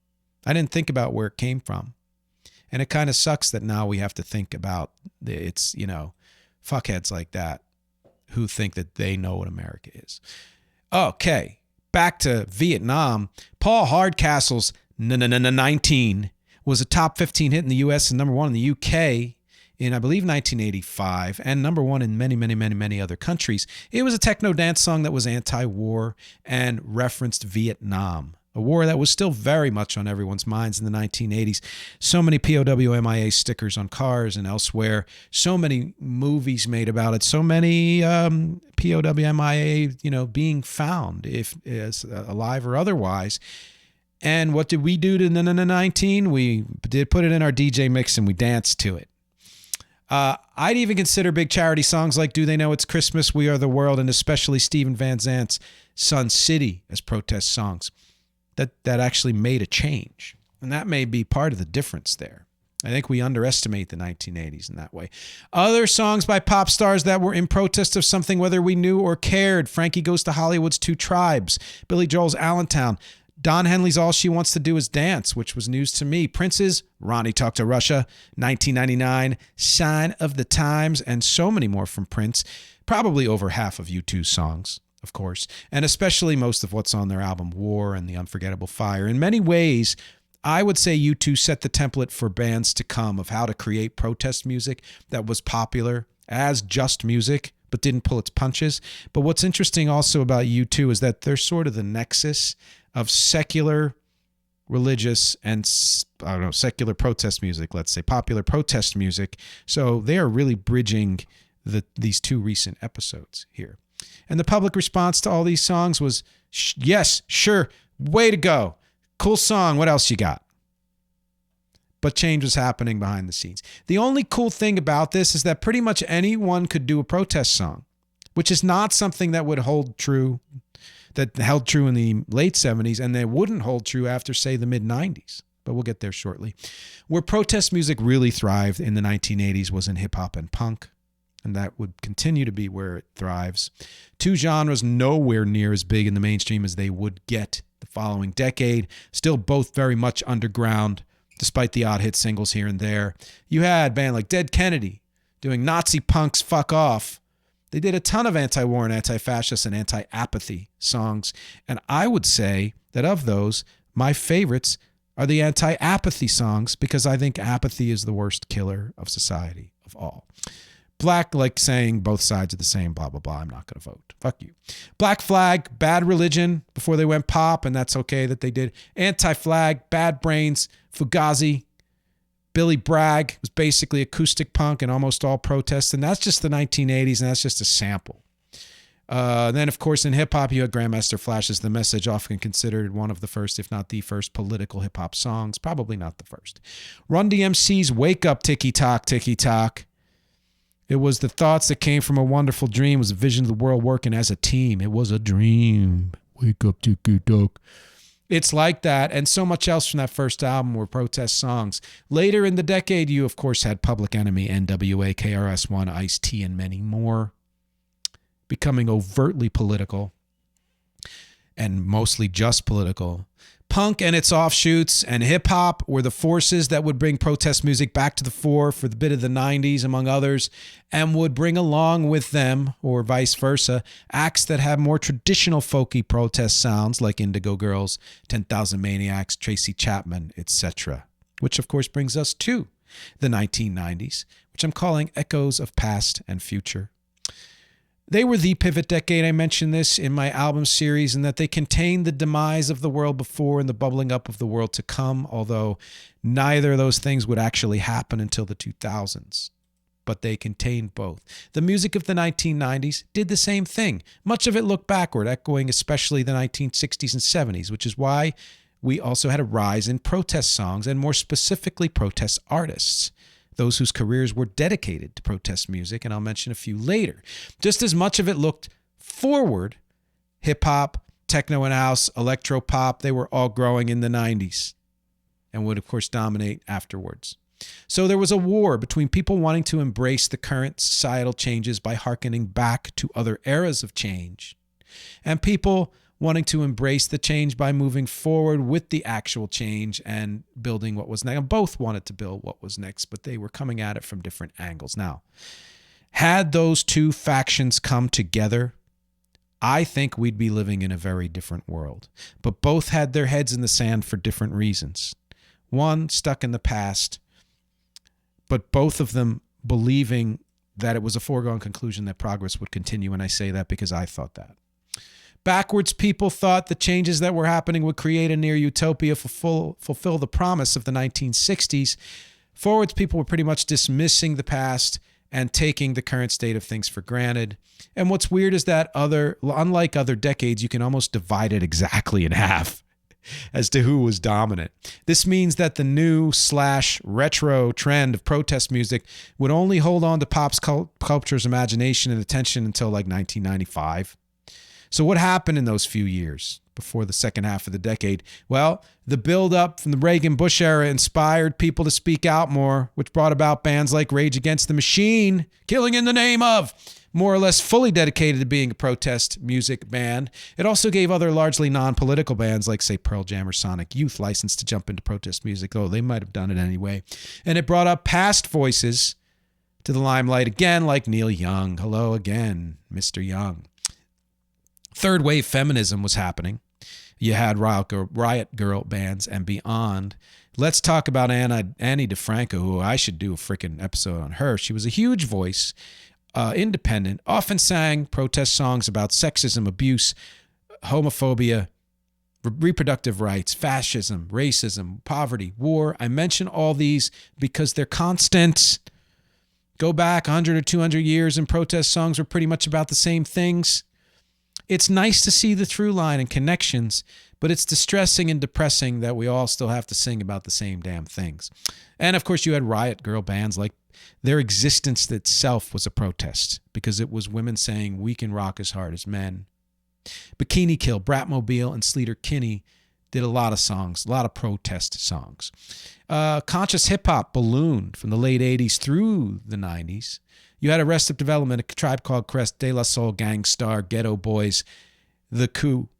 I didn't think about where it came from. And it kind of sucks that now we have to think about it's, fuckheads like that who think that they know what America is. Okay, back to Vietnam. Paul Hardcastle's 19 was a top 15 hit in the U.S. and number 1 in the U.K. in, I believe, 1985, and number 1 in many, many, many, many other countries. It was a techno dance song that was anti-war and referenced Vietnam, a war that was still very much on everyone's minds in the 1980s. So many POW MIA stickers on cars and elsewhere. So many movies made about it. So many POW MIA, being found, if alive or otherwise. And what did we do to 19? We did put it in our DJ mix and we danced to it. I'd even consider big charity songs like Do They Know It's Christmas, We Are the World, and especially Stephen Van Zant's Sun City as protest songs. That actually made a change. And that may be part of the difference there. I think we underestimate the 1980s in that way. Other songs by pop stars that were in protest of something, whether we knew or cared. Frankie Goes to Hollywood's Two Tribes. Billy Joel's Allentown. Don Henley's All She Wants to Do Is Dance, which was news to me. Prince's Ronnie Talk to Russia, 1999. Sign of the Times, and so many more from Prince. Probably over half of U2's songs, of course, and especially most of what's on their album War and The Unforgettable Fire. In many ways, I would say U2 set the template for bands to come of how to create protest music that was popular as just music, but didn't pull its punches. But what's interesting also about U2 is that they're sort of the nexus of secular, religious, and, secular protest music, let's say, popular protest music. So they are really bridging these two recent episodes here. And the public response to all these songs was, yes, sure, way to go. Cool song, what else you got? But change was happening behind the scenes. The only cool thing about this is that pretty much anyone could do a protest song, which is not something that would hold true, that held true in the late 70s, and they wouldn't hold true after, say, the mid-90s. But we'll get there shortly. Where protest music really thrived in the 1980s was in hip-hop and punk. And that would continue to be where it thrives. Two genres nowhere near as big in the mainstream as they would get the following decade. Still both very much underground, despite the odd hit singles here and there. You had a band like Dead Kennedy doing Nazi Punks Fuck Off. They did a ton of anti-war and anti-fascist and anti-apathy songs. And I would say that of those, my favorites are the anti-apathy songs, because I think apathy is the worst killer of society of all. Black, like saying both sides are the same, blah, blah, blah. I'm not going to vote. Fuck you. Black Flag, Bad Religion, before they went pop, and that's okay that they did. Anti-Flag, Bad Brains, Fugazi. Billy Bragg was basically acoustic punk and almost all protest, and that's just the 1980s, and that's just a sample. Then, of course, in hip-hop, you had Grandmaster Flash's The Message, often considered one of the first, if not the first, political hip-hop songs. Probably not the first. Run DMC's Wake Up, Ticky Tock, Ticky Tock. It was the thoughts that came from a wonderful dream. It was a vision of the world working as a team. It was a dream. Wake up, Ticky Tock. It's like that, and so much else from that first album were protest songs. Later in the decade, you, of course, had Public Enemy, NWA, KRS-One, Ice-T, and many more, becoming overtly political and mostly just political. Punk and its offshoots and hip-hop were the forces that would bring protest music back to the fore for the bit of the 90s, among others, and would bring along with them, or vice versa, acts that have more traditional folky protest sounds like Indigo Girls, 10,000 Maniacs, Tracy Chapman, etc. Which, of course, brings us to the 1990s, which I'm calling Echoes of Past and Future. They were the pivot decade. I mentioned this in my album series, and that they contained the demise of the world before and the bubbling up of the world to come, although neither of those things would actually happen until the 2000s. But they contained both. The music of the 1990s did the same thing. Much of it looked backward, echoing especially the 1960s and 70s, which is why we also had a rise in protest songs, and more specifically protest artists. Those whose careers were dedicated to protest music, and I'll mention a few later. Just as much of it looked forward, hip-hop, techno and house, electro-pop, they were all growing in the 90s. and would, of course, dominate afterwards. So there was a war between people wanting to embrace the current societal changes by hearkening back to other eras of change, and people wanting to embrace the change by moving forward with the actual change and building what was next. Both wanted to build what was next, but they were coming at it from different angles. Now, had those two factions come together, I think we'd be living in a very different world. But both had their heads in the sand for different reasons. One stuck in the past, but both of them believing that it was a foregone conclusion that progress would continue. And I say that because I thought that. Backwards people thought the changes that were happening would create a near utopia, fulfill the promise of the 1960s. Forwards people were pretty much dismissing the past and taking the current state of things for granted. And what's weird is that unlike other decades, you can almost divide it exactly in half as to who was dominant. This means that the new/retro trend of protest music would only hold on to pop culture's imagination and attention until like 1995. So what happened in those few years before the second half of the decade? Well, the build-up from the Reagan-Bush era inspired people to speak out more, which brought about bands like Rage Against the Machine, Killing in the Name of, more or less fully dedicated to being a protest music band. It also gave other largely non-political bands like, say, Pearl Jam or Sonic Youth license to jump into protest music, though they might have done it anyway. And it brought up past voices to the limelight again, like Neil Young. Hello again, Mr. Young. Third wave feminism was happening. You had riot girl bands and beyond. Let's talk about Annie DeFranco, who I should do a freaking episode on her. She was a huge voice, independent, often sang protest songs about sexism, abuse, homophobia, reproductive rights, fascism, racism, poverty, war. I mention all these because they're constant. Go back 100 or 200 years and protest songs were pretty much about the same things. It's nice to see the through line and connections, but it's distressing and depressing that we all still have to sing about the same damn things. And of course, you had riot girl bands like their existence itself was a protest because it was women saying we can rock as hard as men. Bikini Kill, Bratmobile, and Sleater Kinney did a lot of songs, a lot of protest songs. Conscious hip hop ballooned from the late 80s through the 90s. You had Arrested Development, A Tribe Called Quest, De La Soul, Gang Starr, Ghetto Boys, The Coup,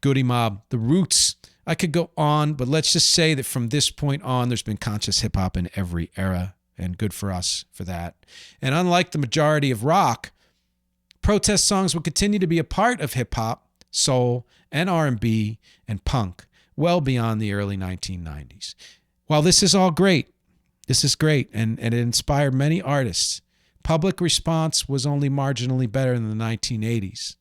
Goody Mob, The Roots. I could go on, but let's just say that from this point on, there's been conscious hip-hop in every era, and good for us for that. And unlike the majority of rock, protest songs will continue to be a part of hip-hop, soul, and R&B, and punk, well beyond the early 1990s. While this is all great, and it inspired many artists, public response was only marginally better than the 1980s,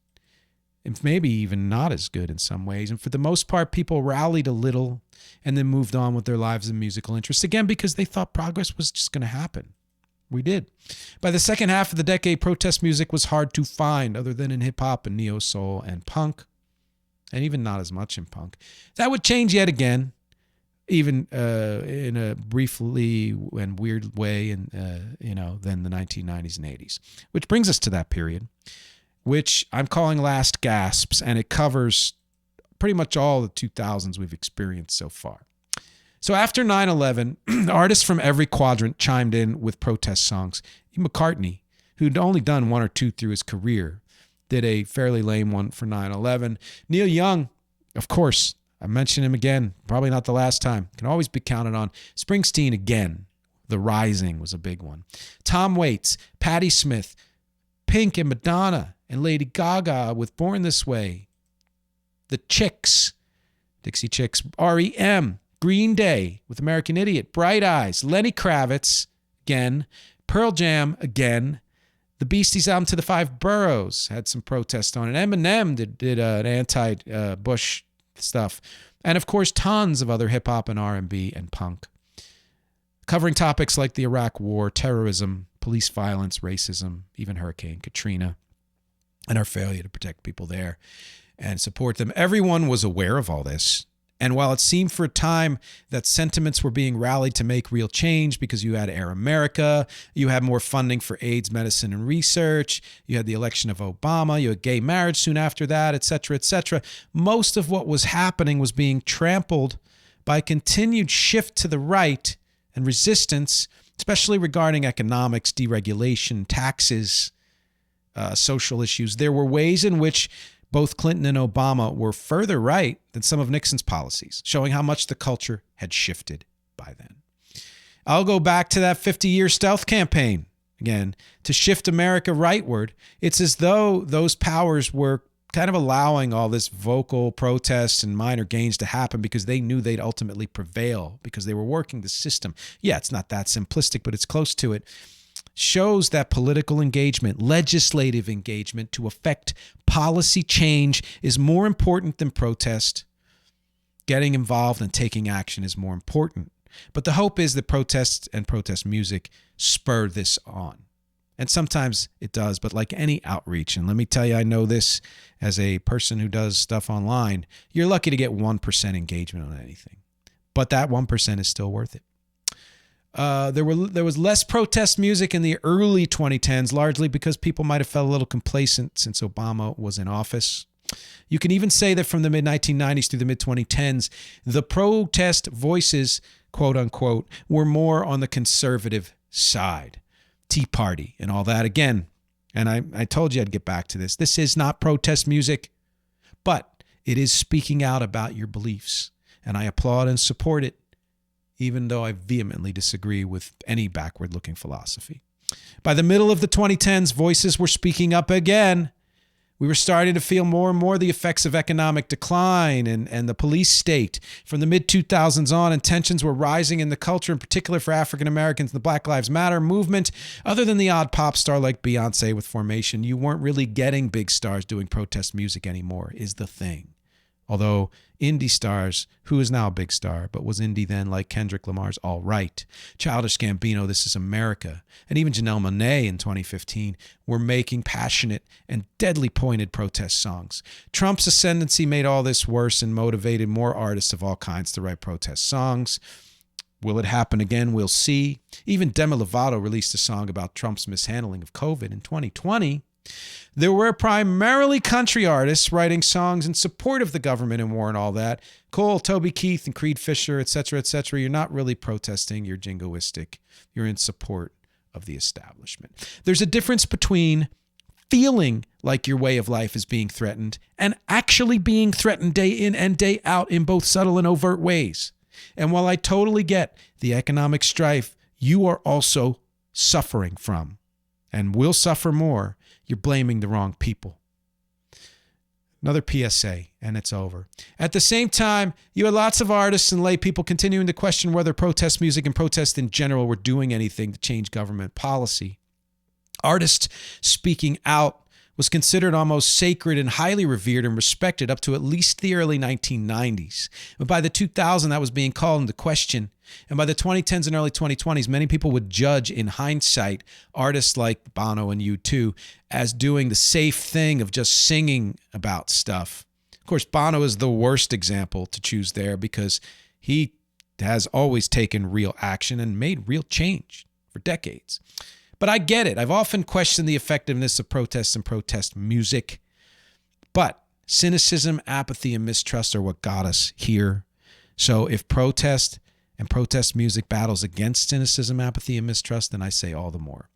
and maybe even not as good in some ways. And for the most part, people rallied a little and then moved on with their lives and musical interests, again, because they thought progress was just going to happen. We did. By the second half of the decade, protest music was hard to find other than in hip-hop and neo-soul and punk, and even not as much in punk. That would change yet again, even in a briefly and weird way, and than the 1990s and 80s. Which brings us to that period, which I'm calling Last Gasps, and it covers pretty much all the 2000s we've experienced so far. So after 9/11, artists from every quadrant chimed in with protest songs. McCartney, who'd only done one or two through his career, did a fairly lame one for 9/11. Neil Young, of course, I mention him again, probably not the last time. Can always be counted on. Springsteen again. The Rising was a big one. Tom Waits, Patti Smith, Pink and Madonna, and Lady Gaga with Born This Way. The Chicks, Dixie Chicks, R.E.M., Green Day with American Idiot, Bright Eyes, Lenny Kravitz, again, Pearl Jam, again. The Beasties album To the Five Boroughs had some protest on it. Eminem did an anti-Bush stuff, and of course tons of other hip-hop and R&B and punk, covering topics like the Iraq War, terrorism, police violence, racism, even Hurricane Katrina, and our failure to protect people there and support them. Everyone was aware of all this, and while it seemed for a time that sentiments were being rallied to make real change because you had Air America, you had more funding for AIDS, medicine, and research, you had the election of Obama, you had gay marriage soon after that, etc., etc., most of what was happening was being trampled by continued shift to the right and resistance, especially regarding economics, deregulation, taxes, social issues. There were ways in which both Clinton and Obama were further right than some of Nixon's policies, showing how much the culture had shifted by then. I'll go back to that 50-year stealth campaign again to shift America rightward. It's as though those powers were kind of allowing all this vocal protest and minor gains to happen because they knew they'd ultimately prevail because they were working the system. Yeah, it's not that simplistic, but it's close to it. Shows that political engagement, legislative engagement to affect policy change is more important than protest. Getting involved and taking action is more important. But the hope is that protests and protest music spur this on. And sometimes it does, but like any outreach, and let me tell you, I know this as a person who does stuff online, you're lucky to get 1% engagement on anything. But that 1% is still worth it. There was less protest music in the early 2010s, largely because people might have felt a little complacent since Obama was in office. You can even say that from the mid-1990s through the mid-2010s, the protest voices, quote unquote, were more on the conservative side. Tea Party and all that. Again, and I told you I'd get back to this. This is not protest music, but it is speaking out about your beliefs. And I applaud and support it, even though I vehemently disagree with any backward-looking philosophy. By the middle of the 2010s, voices were speaking up again. We were starting to feel more and more the effects of economic decline and the police state. From the mid-2000s on, and tensions were rising in the culture, in particular for African Americans, the Black Lives Matter movement. Other than the odd pop star like Beyonce with Formation, you weren't really getting big stars doing protest music anymore, is the thing. Although indie stars, who is now a big star, but was indie then, like Kendrick Lamar's All Right, Childish Gambino, This Is America, and even Janelle Monáe in 2015 were making passionate and deadly pointed protest songs. Trump's ascendancy made all this worse and motivated more artists of all kinds to write protest songs. Will it happen again? We'll see. Even Demi Lovato released a song about Trump's mishandling of COVID in 2020. There were primarily country artists writing songs in support of the government and war and all that. Cole, Toby Keith, and Creed Fisher, etc., etc. You're not really protesting. You're jingoistic. You're in support of the establishment. There's a difference between feeling like your way of life is being threatened and actually being threatened day in and day out in both subtle and overt ways. And while I totally get the economic strife you are also suffering from and will suffer more, you're blaming the wrong people. Another PSA, and it's over. At the same time, you had lots of artists and lay people continuing to question whether protest music and protest in general were doing anything to change government policy. Artists speaking out was considered almost sacred and highly revered and respected up to at least the early 1990s. But by the 2000s, that was being called into question. And by the 2010s and early 2020s, many people would judge in hindsight artists like Bono and U2 as doing the safe thing of just singing about stuff. Of course, Bono is the worst example to choose there because he has always taken real action and made real change for decades. But I get it. I've often questioned the effectiveness of protests and protest music. But cynicism, apathy, and mistrust are what got us here. So if protest and protest music battles against cynicism, apathy, and mistrust, then I say all the more.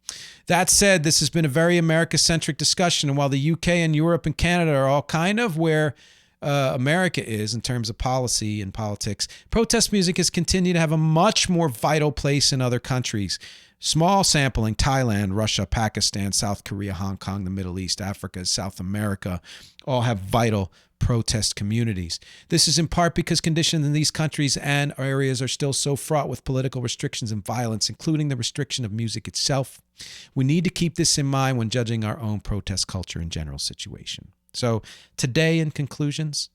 That said, this has been a very America-centric discussion. And while the UK and Europe and Canada are all kind of where America is in terms of policy and politics, protest music has continued to have a much more vital place in other countries. Small sampling, Thailand, Russia, Pakistan, South Korea, Hong Kong, the Middle East, Africa, South America, all have vital protest communities. This is in part because conditions in these countries and areas are still so fraught with political restrictions and violence, including the restriction of music itself. We need to keep this in mind when judging our own protest culture and general situation. So today, in conclusions,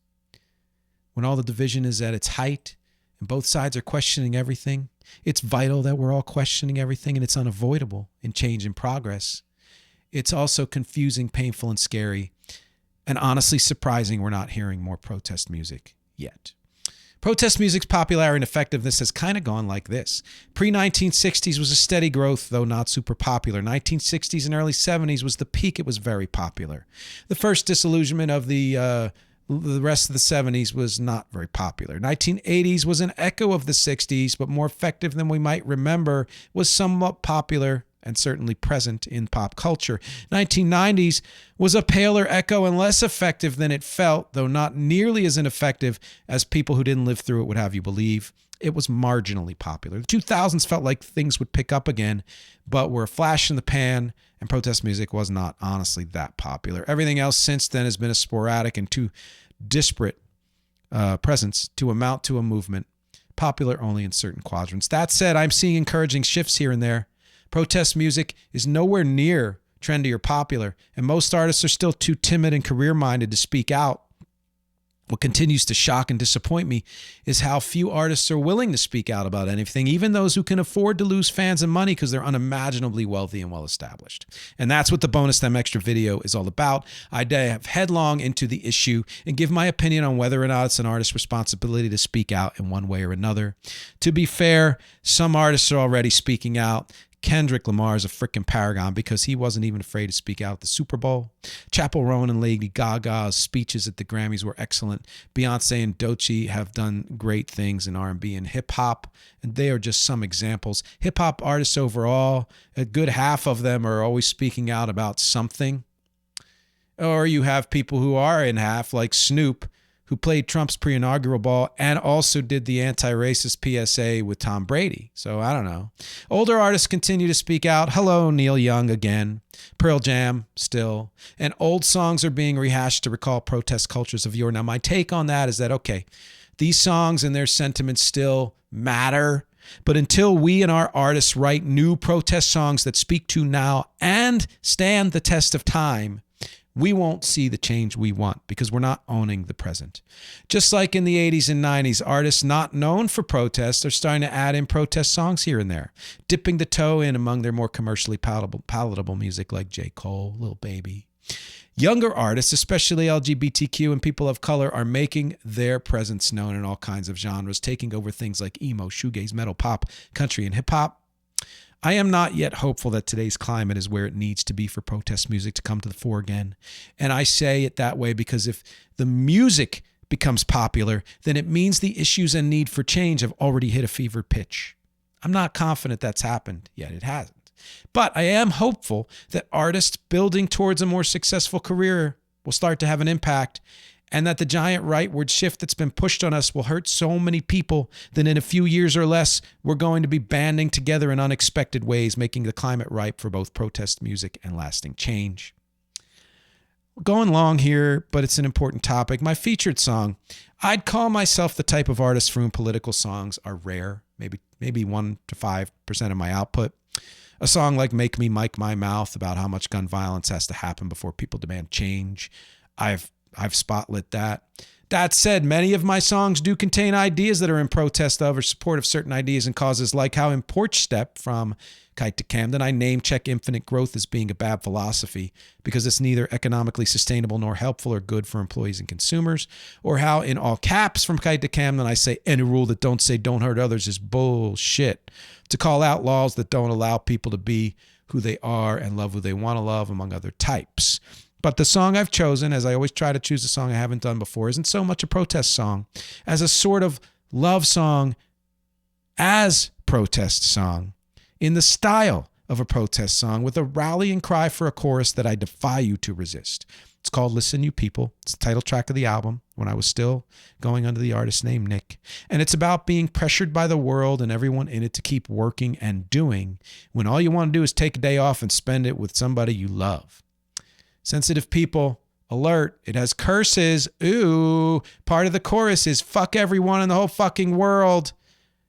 when all the division is at its height and both sides are questioning everything, it's vital that we're all questioning everything, and it's unavoidable in change and progress. It's also confusing, painful, and scary, and honestly surprising we're not hearing more protest music yet. Protest music's popularity and effectiveness has kind of gone like this. Pre-1960s was a steady growth, though not super popular. 1960s and early 70s was the peak. It was very popular. The first disillusionment of the The rest of the 70s was not very popular. 1980s was an echo of the 60s, but more effective than we might remember, was somewhat popular and certainly present in pop culture. 1990s was a paler echo and less effective than it felt, though not nearly as ineffective as people who didn't live through it would have you believe. It was marginally popular. The 2000s felt like things would pick up again, but were a flash in the pan, and protest music was not honestly that popular. Everything else since then has been a sporadic and too disparate presence to amount to a movement, popular only in certain quadrants. That said, I'm seeing encouraging shifts here and there. Protest music is nowhere near trendy or popular, and most artists are still too timid and career-minded to speak out. What continues to shock and disappoint me is how few artists are willing to speak out about anything, even those who can afford to lose fans and money because they're unimaginably wealthy and well-established. And that's what the bonus MxG video is all about. I dive headlong into the issue and give my opinion on whether or not it's an artist's responsibility to speak out in one way or another. To be fair, some artists are already speaking out. Kendrick Lamar is a freaking paragon because he wasn't even afraid to speak out at the Super Bowl. Chappell Roan and Lady Gaga's speeches at the Grammys were excellent. Beyonce and Doechii have done great things in R&B and hip-hop, and they are just some examples. Hip-hop artists overall, a good half of them are always speaking out about something. Or you have people who are in half, like Snoop, who played Trump's pre-inaugural ball and also did the anti-racist PSA with Tom Brady. So I don't know. Older artists continue to speak out. Hello, Neil Young again. Pearl Jam still. And old songs are being rehashed to recall protest cultures of yore. Now, my take on that is that, okay, these songs and their sentiments still matter. But until we and our artists write new protest songs that speak to now and stand the test of time, we won't see the change we want because we're not owning the present. Just like in the 80s and 90s, artists not known for protests are starting to add in protest songs here and there, dipping the toe in among their more commercially palatable music like J. Cole, Lil Baby. Younger artists, especially LGBTQ and people of color, are making their presence known in all kinds of genres, taking over things like emo, shoegaze, metal, pop, country, and hip-hop. I am not yet hopeful that today's climate is where it needs to be for protest music to come to the fore again. And I say it that way because if the music becomes popular, then it means the issues and need for change have already hit a fever pitch. I'm not confident that's happened yet. It hasn't. But I am hopeful that artists building towards a more successful career will start to have an impact, and that the giant rightward shift that's been pushed on us will hurt so many people that in a few years or less, we're going to be banding together in unexpected ways, making the climate ripe for both protest music and lasting change. We're going long here, but it's an important topic. My featured song, I'd call myself the type of artist for whom political songs are rare, maybe 1 to 5% of my output. A song like Make Me Mic My Mouth about how much gun violence has to happen before people demand change. I've spotlit that. That said, many of my songs do contain ideas that are in protest of or support of certain ideas and causes, like how in Porch Step from Kite to Camden, I name check infinite growth as being a bad philosophy because it's neither economically sustainable nor helpful or good for employees and consumers. Or how in all caps from Kite to Camden, I say any rule that don't say don't hurt others is bullshit. To call out laws that don't allow people to be who they are and love who they want to love, among other types. But the song I've chosen, as I always try to choose a song I haven't done before, isn't so much a protest song as a sort of love song as protest song, in the style of a protest song with a rallying cry for a chorus that I defy you to resist. It's called Listen You People. It's the title track of the album when I was still going under the artist name Nick. And it's about being pressured by the world and everyone in it to keep working and doing when all you want to do is take a day off and spend it with somebody you love. Sensitive people, alert, it has curses. Ooh, part of the chorus is fuck everyone in the whole fucking world.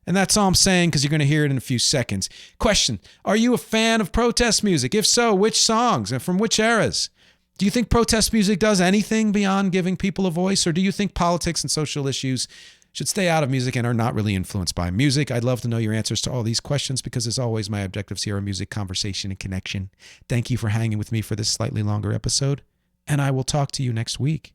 And that's all I'm saying because you're going to hear it in a few seconds. Question, are you a fan of protest music? If so, which songs and from which eras? Do you think protest music does anything beyond giving people a voice? Or do you think politics and social issues should stay out of music and are not really influenced by music? I'd love to know your answers to all these questions because, as always, my objectives here are music, conversation, and connection. Thank you for hanging with me for this slightly longer episode, and I will talk to you next week.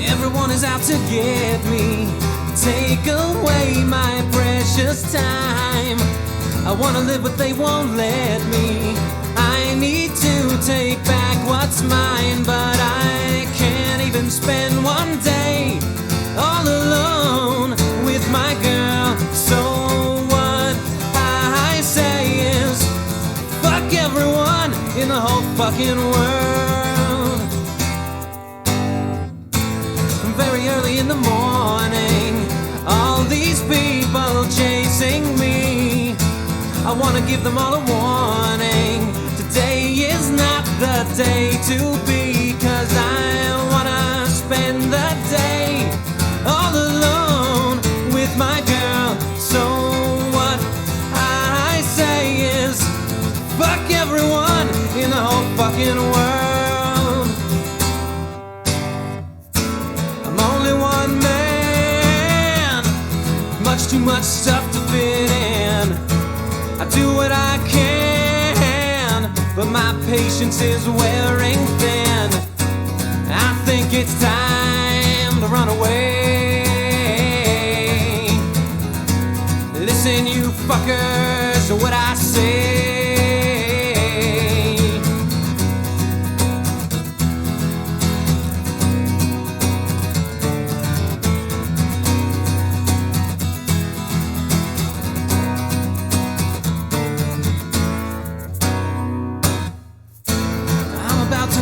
Everyone Everyone is out to get me, take away my precious time. I wanna live but they won't let me. I need to take back what's mine, but I can't even spend one day all alone with my girl. So what I say is, fuck everyone in the whole fucking world. Very early in the morning, all these people chasing me. I wanna give them all a warning. Today is not the day to be, 'cause I wanna spend the day all alone with my girl. So what I say is, fuck everyone in the whole fucking world. I'm only one man, much too much stuff to fit in. I do what I can, but my patience is wearing thin. I think it's time to run away. Listen, you fuckers, to what I say.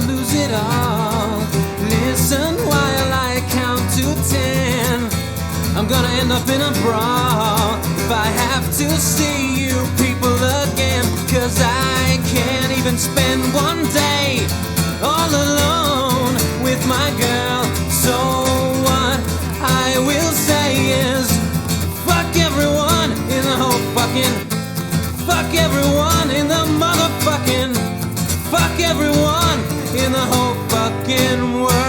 Lose it all. Listen while I count to 10. I'm gonna end up in a brawl if I have to see you people again, 'cause I can't even spend one day all alone with my girl. So what I will say is, fuck everyone in the whole fucking, fuck everyone in the motherfucking, fuck everyone in the whole fucking world.